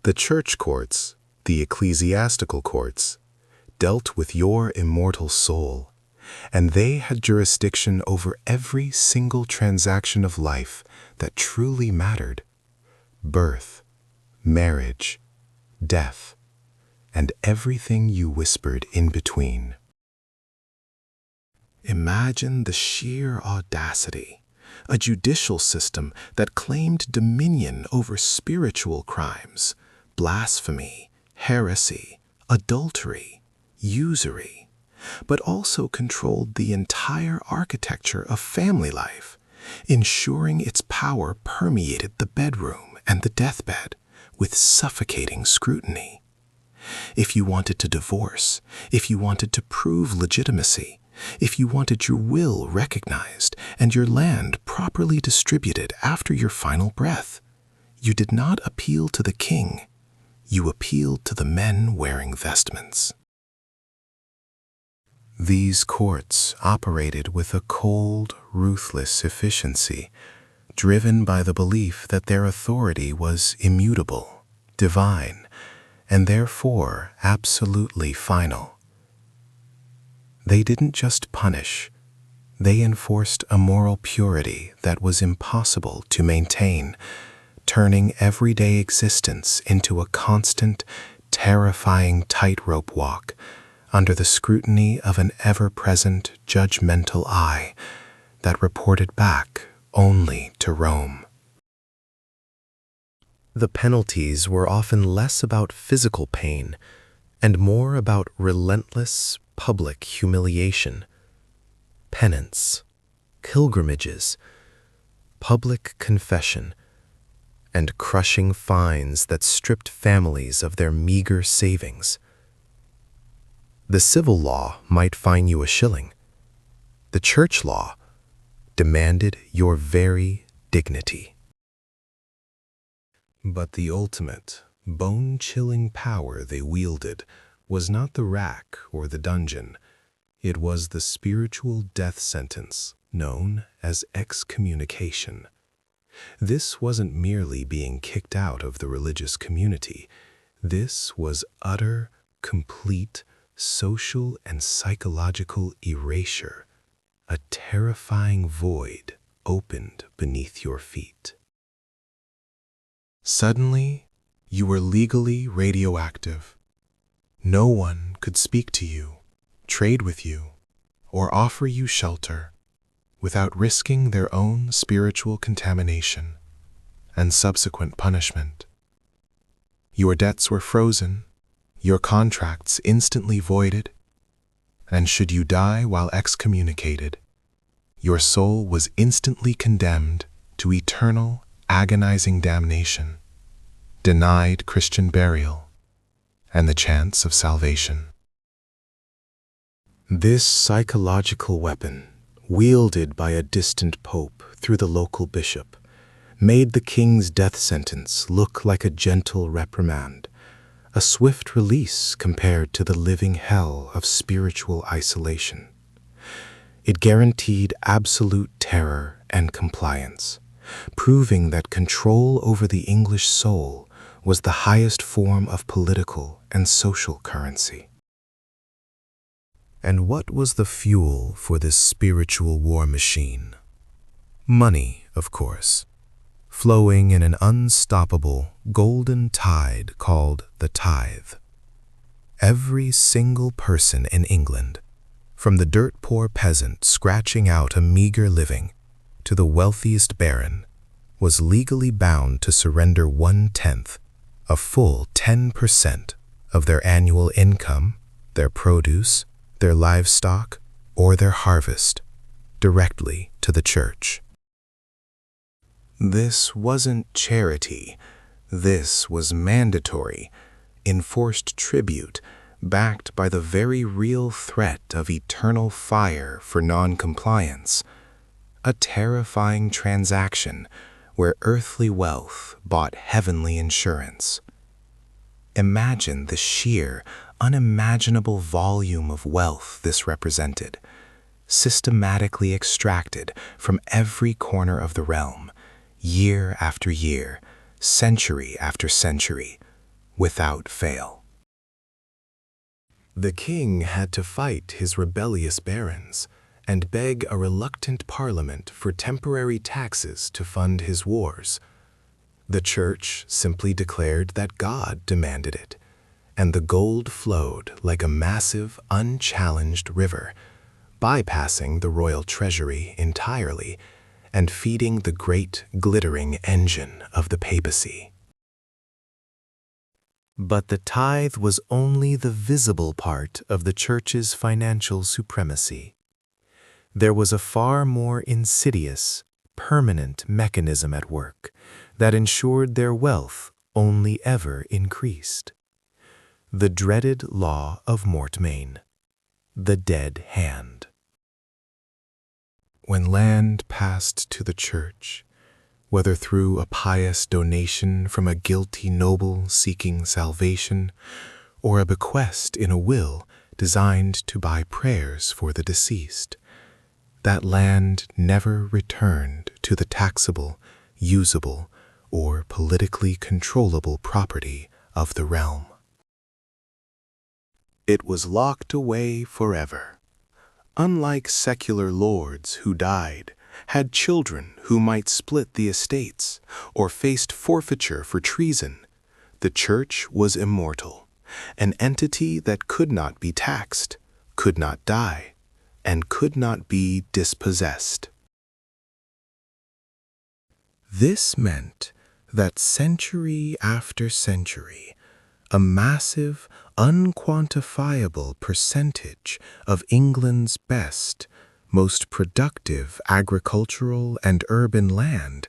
The church courts, the ecclesiastical courts, dealt with your immortal soul, and they had jurisdiction over every single transaction of life that truly mattered: birth, marriage, death, and everything you whispered in between. Imagine the sheer audacity, a judicial system that claimed dominion over spiritual crimes, blasphemy, heresy, adultery, usury, but also controlled the entire architecture of family life, ensuring its power permeated the bedroom and the deathbed with suffocating scrutiny. If you wanted to divorce, if you wanted to prove legitimacy, if you wanted your will recognized and your land properly distributed after your final breath, you did not appeal to the king, you appealed to the men wearing vestments. These courts operated with a cold, ruthless efficiency, driven by the belief that their authority was immutable, divine, and therefore absolutely final. They didn't just punish, they enforced a moral purity that was impossible to maintain, turning everyday existence into a constant, terrifying tightrope walk under the scrutiny of an ever-present judgmental eye that reported back only to Rome. The penalties were often less about physical pain and more about relentless public humiliation, penance, pilgrimages, public confession, and crushing fines that stripped families of their meager savings. The civil law might fine you a shilling. The church law demanded your very dignity. But the ultimate, bone-chilling power they wielded was not the rack or the dungeon. It was the spiritual death sentence known as excommunication. This wasn't merely being kicked out of the religious community. This was utter, complete, social and psychological erasure, a terrifying void opened beneath your feet. Suddenly, you were legally radioactive. No one could speak to you, trade with you, or offer you shelter without risking their own spiritual contamination and subsequent punishment. Your debts were frozen, your contracts instantly voided, and should you die while excommunicated, your soul was instantly condemned to eternal, agonizing damnation, denied Christian burial, and the chance of salvation. This psychological weapon, wielded by a distant pope through the local bishop, made the king's death sentence look like a gentle reprimand, a swift release compared to the living hell of spiritual isolation. It guaranteed absolute terror and compliance, proving that control over the English soul was the highest form of political and social currency. And what was the fuel for this spiritual war machine? Money, of course, flowing in an unstoppable golden tide called the tithe. Every single person in England, From the dirt-poor peasant scratching out a meager living to the wealthiest baron, was legally bound to surrender 1/10, a full 10% of their annual income, their produce, their livestock, or their harvest, directly to the church. This wasn't charity. This was mandatory, enforced tribute, backed by the very real threat of eternal fire for non-compliance. A terrifying transaction where earthly wealth bought heavenly insurance. Imagine the sheer, unimaginable volume of wealth this represented, systematically extracted from every corner of the realm, year after year, century after century, without fail. The king had to fight his rebellious barons and beg a reluctant parliament for temporary taxes to fund his wars. The church simply declared that God demanded it, and the gold flowed like a massive, unchallenged river, bypassing the royal treasury entirely and feeding the great, glittering engine of the papacy. But the tithe was only the visible part of the church's financial supremacy. There was a far more insidious, permanent mechanism at work that ensured their wealth only ever increased. The dreaded law of mortmain, the dead hand. When land passed to the church, whether through a pious donation from a guilty noble seeking salvation, or a bequest in a will designed to buy prayers for the deceased, that land never returned to the taxable, usable, or politically controllable property of the realm. It was locked away forever. Unlike secular lords who died, had children who might split the estates, or faced forfeiture for treason, the church was immortal, an entity that could not be taxed, could not die, and could not be dispossessed. This meant that century after century, a massive, unquantifiable percentage of England's best, most productive agricultural and urban land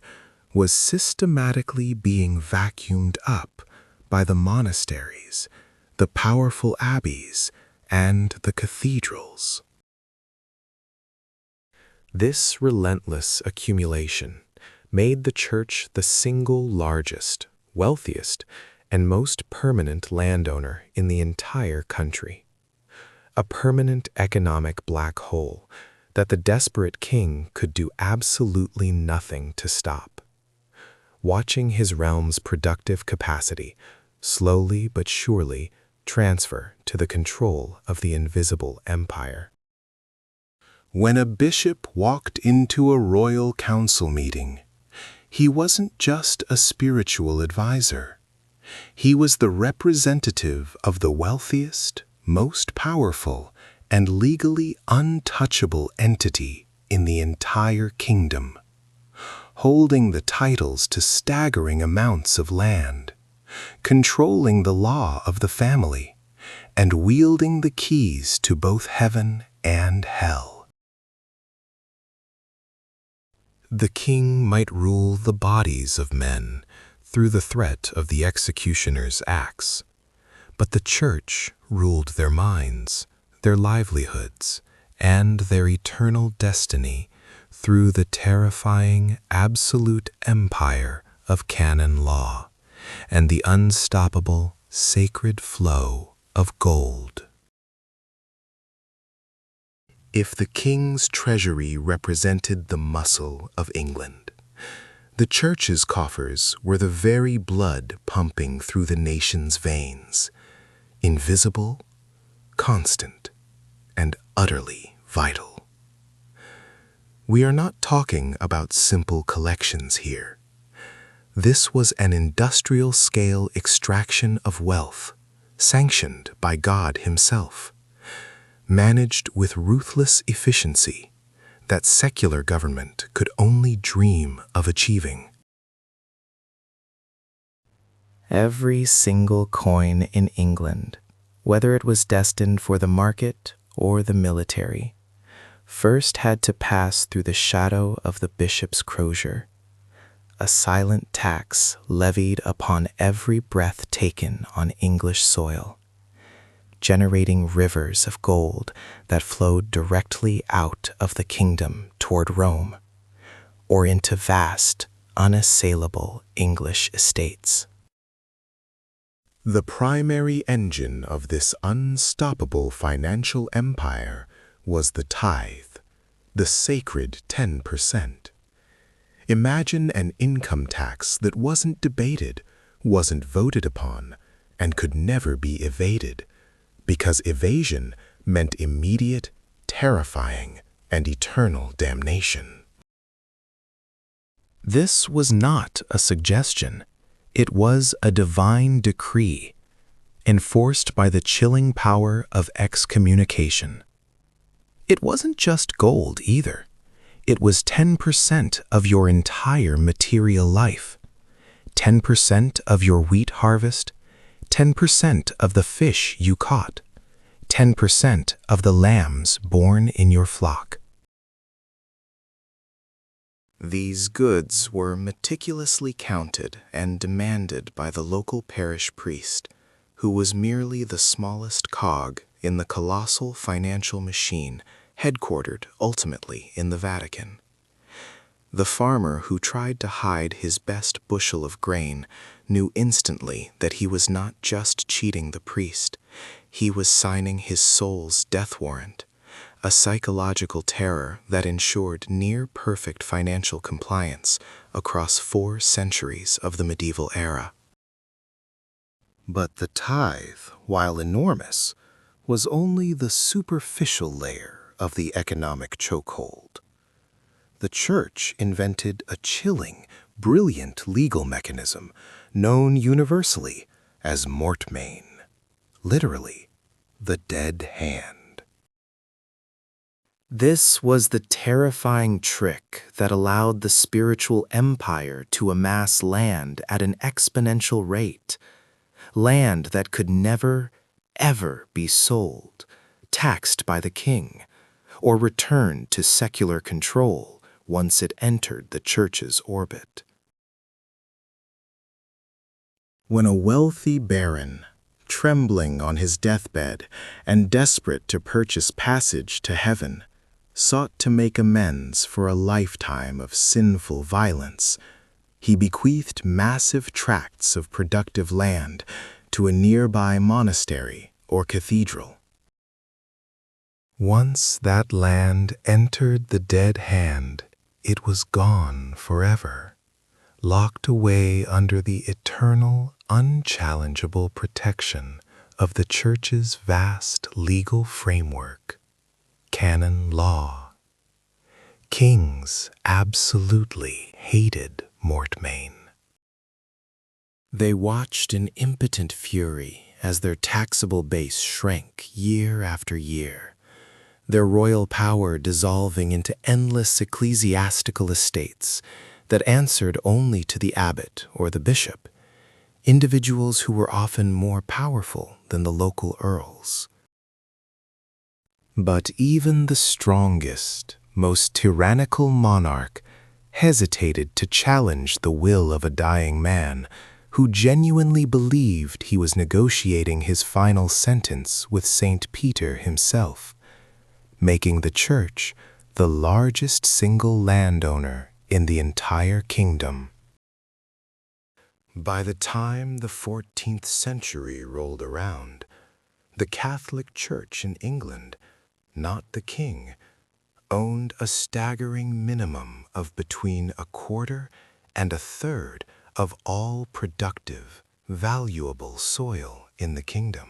was systematically being vacuumed up by the monasteries, the powerful abbeys, and the cathedrals. This relentless accumulation made the church the single largest, wealthiest, and most permanent landowner in the entire country. A permanent economic black hole that the desperate king could do absolutely nothing to stop. Watching his realm's productive capacity slowly but surely transfer to the control of the invisible empire. When a bishop walked into a royal council meeting, he wasn't just a spiritual advisor. He was the representative of the wealthiest, most powerful, and legally untouchable entity in the entire kingdom, holding the titles to staggering amounts of land, controlling the law of the family, and wielding the keys to both heaven and hell. The king might rule the bodies of men through the threat of the executioner's axe, but the church ruled their minds, their livelihoods, and their eternal destiny through the terrifying absolute empire of canon law and the unstoppable sacred flow of gold. If the king's treasury represented the muscle of England, the church's coffers were the very blood pumping through the nation's veins, invisible, constant, and utterly vital. We are not talking about simple collections here. This was an industrial-scale extraction of wealth, sanctioned by God Himself. managed with ruthless efficiency that secular government could only dream of achieving. Every single coin in England, whether it was destined for the market or the military, first had to pass through the shadow of the bishop's crozier, a silent tax levied upon every breath taken on English soil, generating rivers of gold that flowed directly out of the kingdom toward Rome, or into vast, unassailable English estates. The primary engine of this unstoppable financial empire was the tithe, the sacred 10%. Imagine an income tax that wasn't debated, wasn't voted upon, and could never be evaded, because evasion meant immediate, terrifying, and eternal damnation. This was not a suggestion. It was a divine decree, enforced by the chilling power of excommunication. It wasn't just gold either. It was 10% of your entire material life, 10% of your wheat harvest, 10% of the fish you caught, 10% of the lambs born in your flock. These goods were meticulously counted and demanded by the local parish priest, who was merely the smallest cog in the colossal financial machine headquartered ultimately in the Vatican. The farmer who tried to hide his best bushel of grain knew instantly that he was not just cheating the priest, he was signing his soul's death warrant, a psychological terror that ensured near-perfect financial compliance across 4 centuries of the medieval era. But the tithe, while enormous, was only the superficial layer of the economic chokehold. The Church invented a chilling, brilliant legal mechanism known universally as mortmain, literally, the dead hand. This was the terrifying trick that allowed the spiritual empire to amass land at an exponential rate, land that could never, ever be sold, taxed by the king, or returned to secular control once it entered the Church's orbit. When a wealthy baron, trembling on his deathbed and desperate to purchase passage to heaven, sought to make amends for a lifetime of sinful violence, he bequeathed massive tracts of productive land to a nearby monastery or cathedral. Once that land entered the dead hand, it was gone forever, locked away under the eternal, unchallengeable protection of the Church's vast legal framework, canon law. Kings absolutely hated mortmain. They watched in impotent fury as their taxable base shrank year after year, their royal power dissolving into endless ecclesiastical estates that answered only to the abbot or the bishop, individuals who were often more powerful than the local earls. But even the strongest, most tyrannical monarch hesitated to challenge the will of a dying man who genuinely believed he was negotiating his final sentence with Saint Peter himself, making the Church the largest single landowner in the entire kingdom. By the time the 14th century rolled around, the Catholic Church in England, not the king, owned a staggering minimum of between 1/4 and 1/3 of all productive, valuable soil in the kingdom.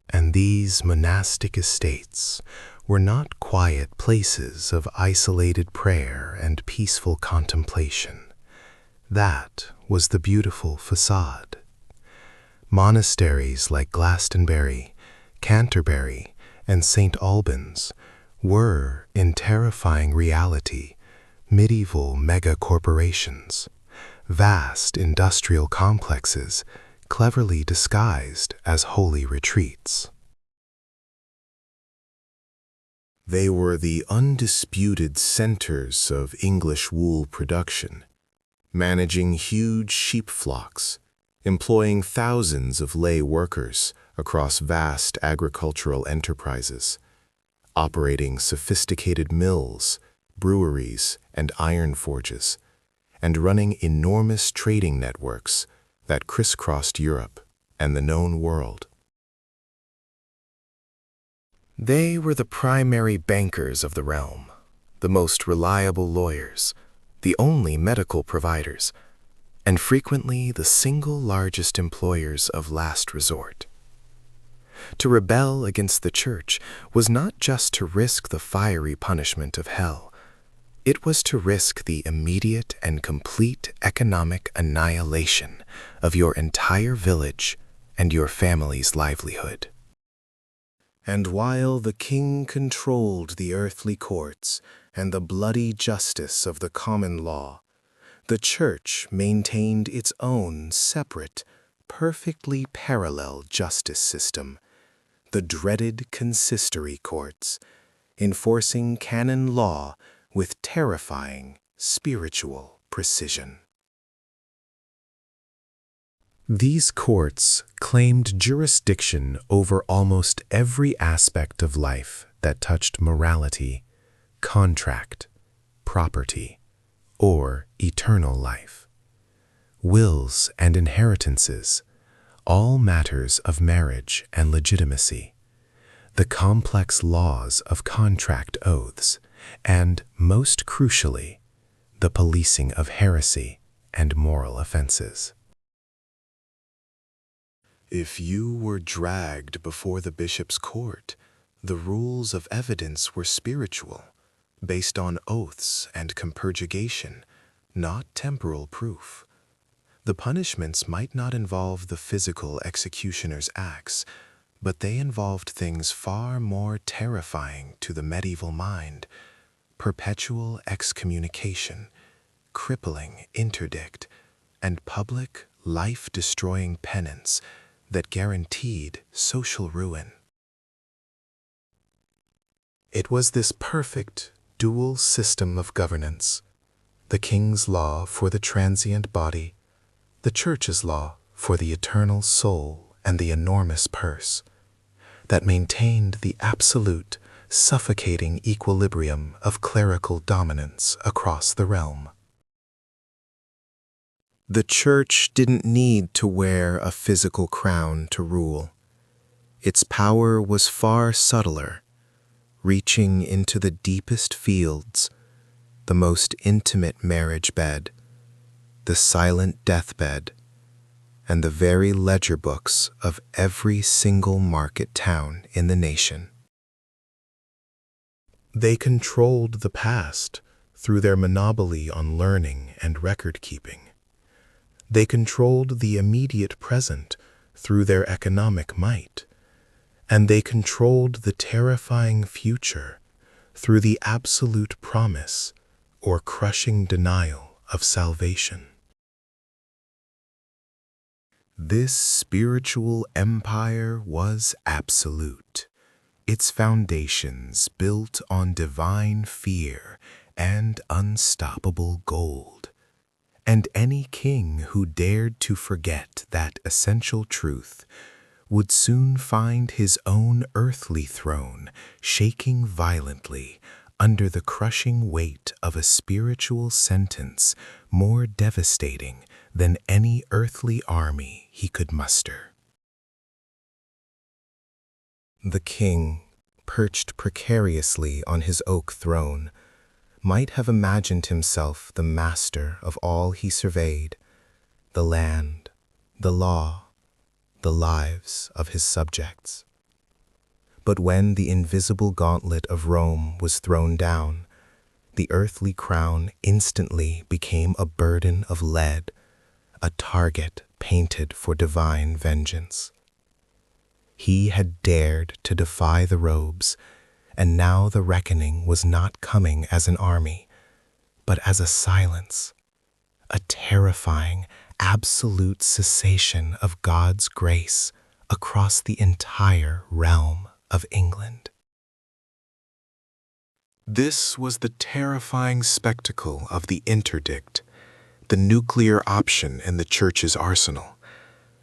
And these monastic estates were not quiet places of isolated prayer and peaceful contemplation. That was the beautiful facade. Monasteries like Glastonbury, Canterbury, and St. Albans were, in terrifying reality, medieval mega-corporations, vast industrial complexes cleverly disguised as holy retreats. They were the undisputed centers of English wool production, managing huge sheep flocks, employing thousands of lay workers across vast agricultural enterprises, operating sophisticated mills, breweries, and iron forges, and running enormous trading networks that crisscrossed Europe and the known world. They were the primary bankers of the realm, the most reliable lawyers, the only medical providers, and frequently the single largest employers of last resort. To rebel against the church was not just to risk the fiery punishment of hell. It was to risk the immediate and complete economic annihilation of your entire village and your family's livelihood. And while the king controlled the earthly courts and the bloody justice of the common law, the church maintained its own separate, perfectly parallel justice system, the dreaded consistory courts, enforcing canon law with terrifying spiritual precision. These courts claimed jurisdiction over almost every aspect of life that touched morality, contract, property, or eternal life. Wills and inheritances, all matters of marriage and legitimacy, the complex laws of contract oaths, and, most crucially, the policing of heresy and moral offenses. If you were dragged before the bishop's court, the rules of evidence were spiritual, based on oaths and compurgation, not temporal proof. The punishments might not involve the physical executioner's axe, but they involved things far more terrifying to the medieval mind: perpetual excommunication, crippling interdict, and public, life-destroying penance that guaranteed social ruin. It was this perfect, dual system of governance, the king's law for the transient body, the church's law for the eternal soul and the enormous purse, that maintained the absolute, suffocating equilibrium of clerical dominance across the realm. The church didn't need to wear a physical crown to rule. Its power was far subtler, reaching into the deepest fields, the most intimate marriage bed, the silent deathbed, and the very ledger books of every single market town in the nation. They controlled the past through their monopoly on learning and record-keeping. They controlled the immediate present through their economic might, and they controlled the terrifying future through the absolute promise or crushing denial of salvation. This spiritual empire was absolute, its foundations built on divine fear and unstoppable gold. And any king who dared to forget that essential truth would soon find his own earthly throne shaking violently under the crushing weight of a spiritual sentence more devastating than any earthly army he could muster. The king, perched precariously on his oak throne, might have imagined himself the master of all he surveyed, the land, the law, the lives of his subjects. But when the invisible gauntlet of Rome was thrown down, the earthly crown instantly became a burden of lead, a target painted for divine vengeance. He had dared to defy the robes, and now the reckoning was not coming as an army, but as a silence, a terrifying, absolute cessation of God's grace across the entire realm of England. This was the terrifying spectacle of the interdict, the nuclear option in the Church's arsenal.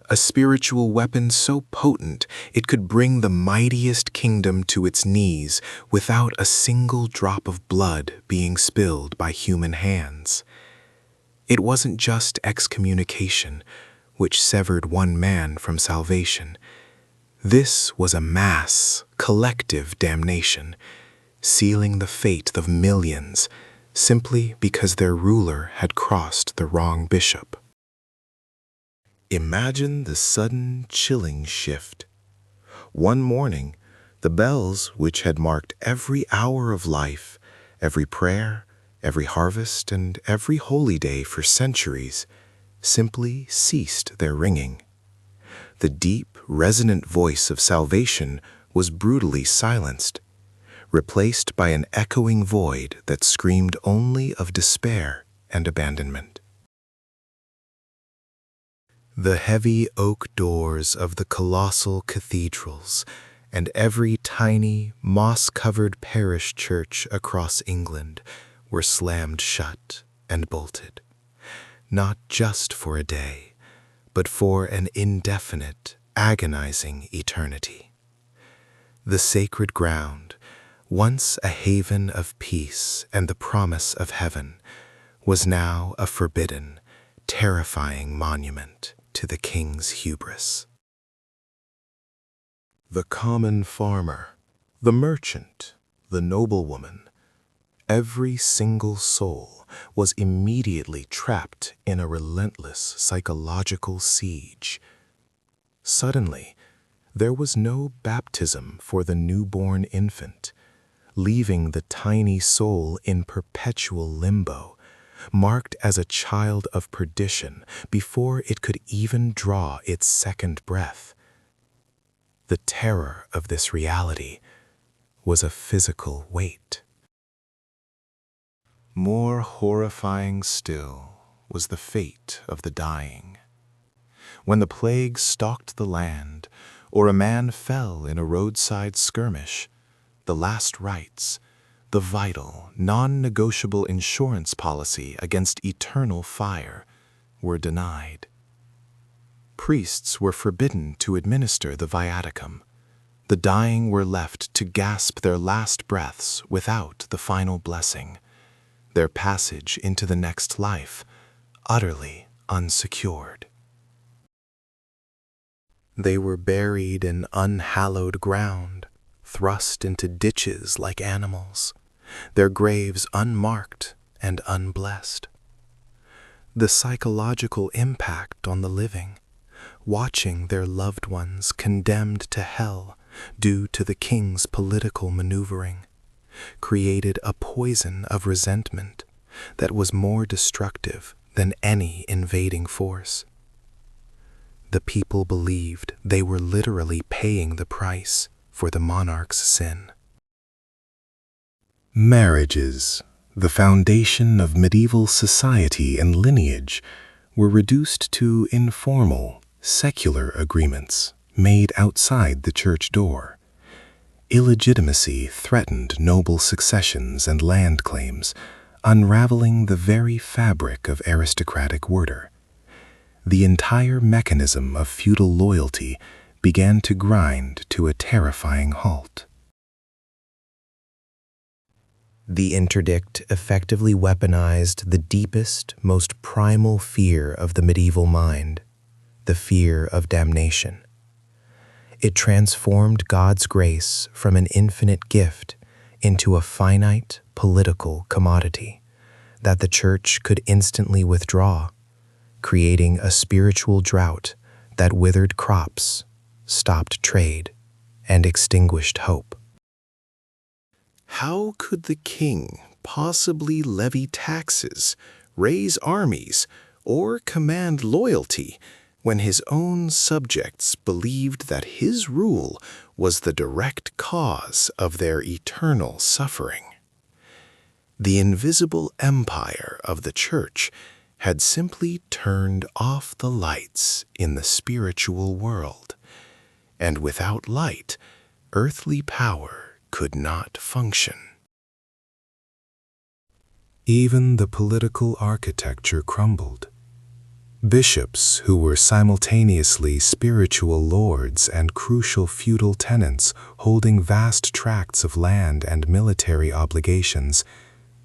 A spiritual weapon so potent it could bring the mightiest kingdom to its knees without a single drop of blood being spilled by human hands. It wasn't just excommunication, which severed one man from salvation. This was a mass, collective damnation, sealing the fate of millions simply because their ruler had crossed the wrong bishop. Imagine the sudden, chilling shift. One morning, the bells which had marked every hour of life, every prayer, every harvest, and every holy day for centuries, simply ceased their ringing. The deep, resonant voice of salvation was brutally silenced, replaced by an echoing void that screamed only of despair and abandonment. The heavy oak doors of the colossal cathedrals and every tiny, moss-covered parish church across England were slammed shut and bolted, not just for a day, but for an indefinite, agonizing eternity. The sacred ground, once a haven of peace and the promise of heaven, was now a forbidden, terrifying monument to the king's hubris. The common farmer, the merchant, the noblewoman, every single soul was immediately trapped in a relentless psychological siege. Suddenly, there was no baptism for the newborn infant, leaving the tiny soul in perpetual limbo, marked as a child of perdition before it could even draw its second breath. The terror of this reality was a physical weight. More horrifying still was the fate of the dying. When the plague stalked the land, or a man fell in a roadside skirmish, the last rites, the vital, non-negotiable insurance policy against eternal fire, were denied. Priests were forbidden to administer the viaticum. The dying were left to gasp their last breaths without the final blessing, their passage into the next life utterly unsecured. They were buried in unhallowed ground, thrust into ditches like animals, their graves unmarked and unblessed. The psychological impact on the living, watching their loved ones condemned to hell due to the king's political maneuvering, created a poison of resentment that was more destructive than any invading force. The people believed they were literally paying the price for the monarch's sin. Marriages, the foundation of medieval society and lineage, were reduced to informal, secular agreements made outside the church door. Illegitimacy threatened noble successions and land claims, unraveling the very fabric of aristocratic order. The entire mechanism of feudal loyalty began to grind to a terrifying halt. The interdict effectively weaponized the deepest, most primal fear of the medieval mind, the fear of damnation. It transformed God's grace from an infinite gift into a finite political commodity that the church could instantly withdraw, creating a spiritual drought that withered crops, stopped trade, and extinguished hope. How could the king possibly levy taxes, raise armies, or command loyalty when his own subjects believed that his rule was the direct cause of their eternal suffering. The invisible empire of the Church had simply turned off the lights in the spiritual world, and without light, earthly power could not function. Even the political architecture crumbled. Bishops, who were simultaneously spiritual lords and crucial feudal tenants holding vast tracts of land and military obligations,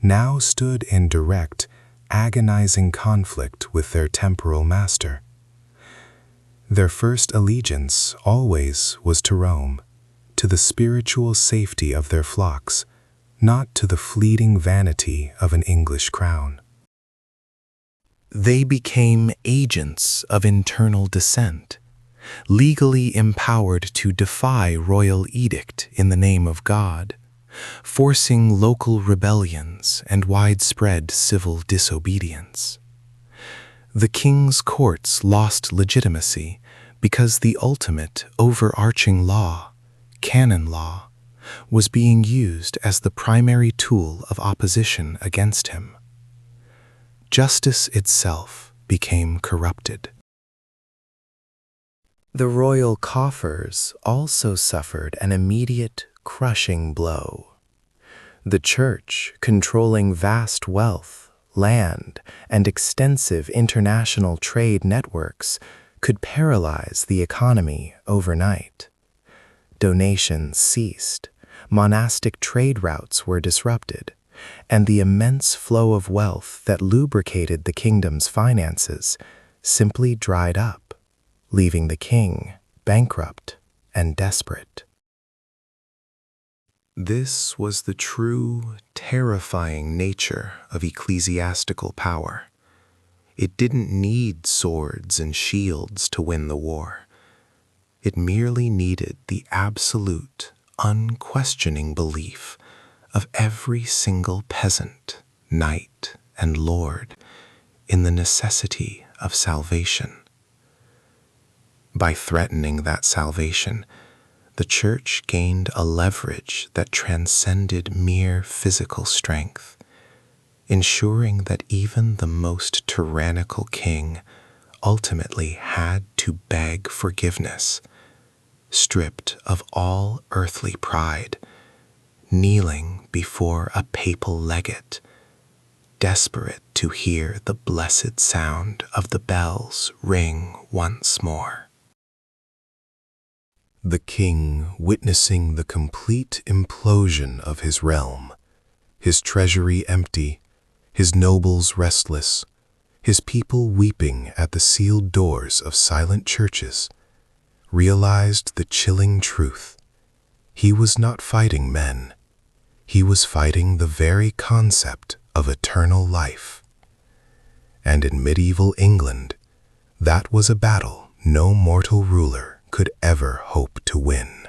now stood in direct, agonizing conflict with their temporal master. Their first allegiance always was to Rome, to the spiritual safety of their flocks, not to the fleeting vanity of an English crown. They became agents of internal dissent, legally empowered to defy royal edict in the name of God, forcing local rebellions and widespread civil disobedience. The king's courts lost legitimacy because the ultimate overarching law, canon law, was being used as the primary tool of opposition against him. Justice itself became corrupted. The royal coffers also suffered an immediate, crushing blow. The Church, controlling vast wealth, land, and extensive international trade networks, could paralyze the economy overnight. Donations ceased, monastic trade routes were disrupted, and the immense flow of wealth that lubricated the kingdom's finances simply dried up, leaving the king bankrupt and desperate. This was the true, terrifying nature of ecclesiastical power. It didn't need swords and shields to win the war. It merely needed the absolute, unquestioning belief of every single peasant, knight, and lord in the necessity of salvation. By threatening that salvation, the Church gained a leverage that transcended mere physical strength, ensuring that even the most tyrannical king ultimately had to beg forgiveness, stripped of all earthly pride, kneeling before a papal legate, desperate to hear the blessed sound of the bells ring once more. The king, witnessing the complete implosion of his realm, his treasury empty, his nobles restless, his people weeping at the sealed doors of silent churches, realized the chilling truth. He was not fighting men. He was fighting the very concept of eternal life. And in medieval England, that was a battle no mortal ruler could ever hope to win.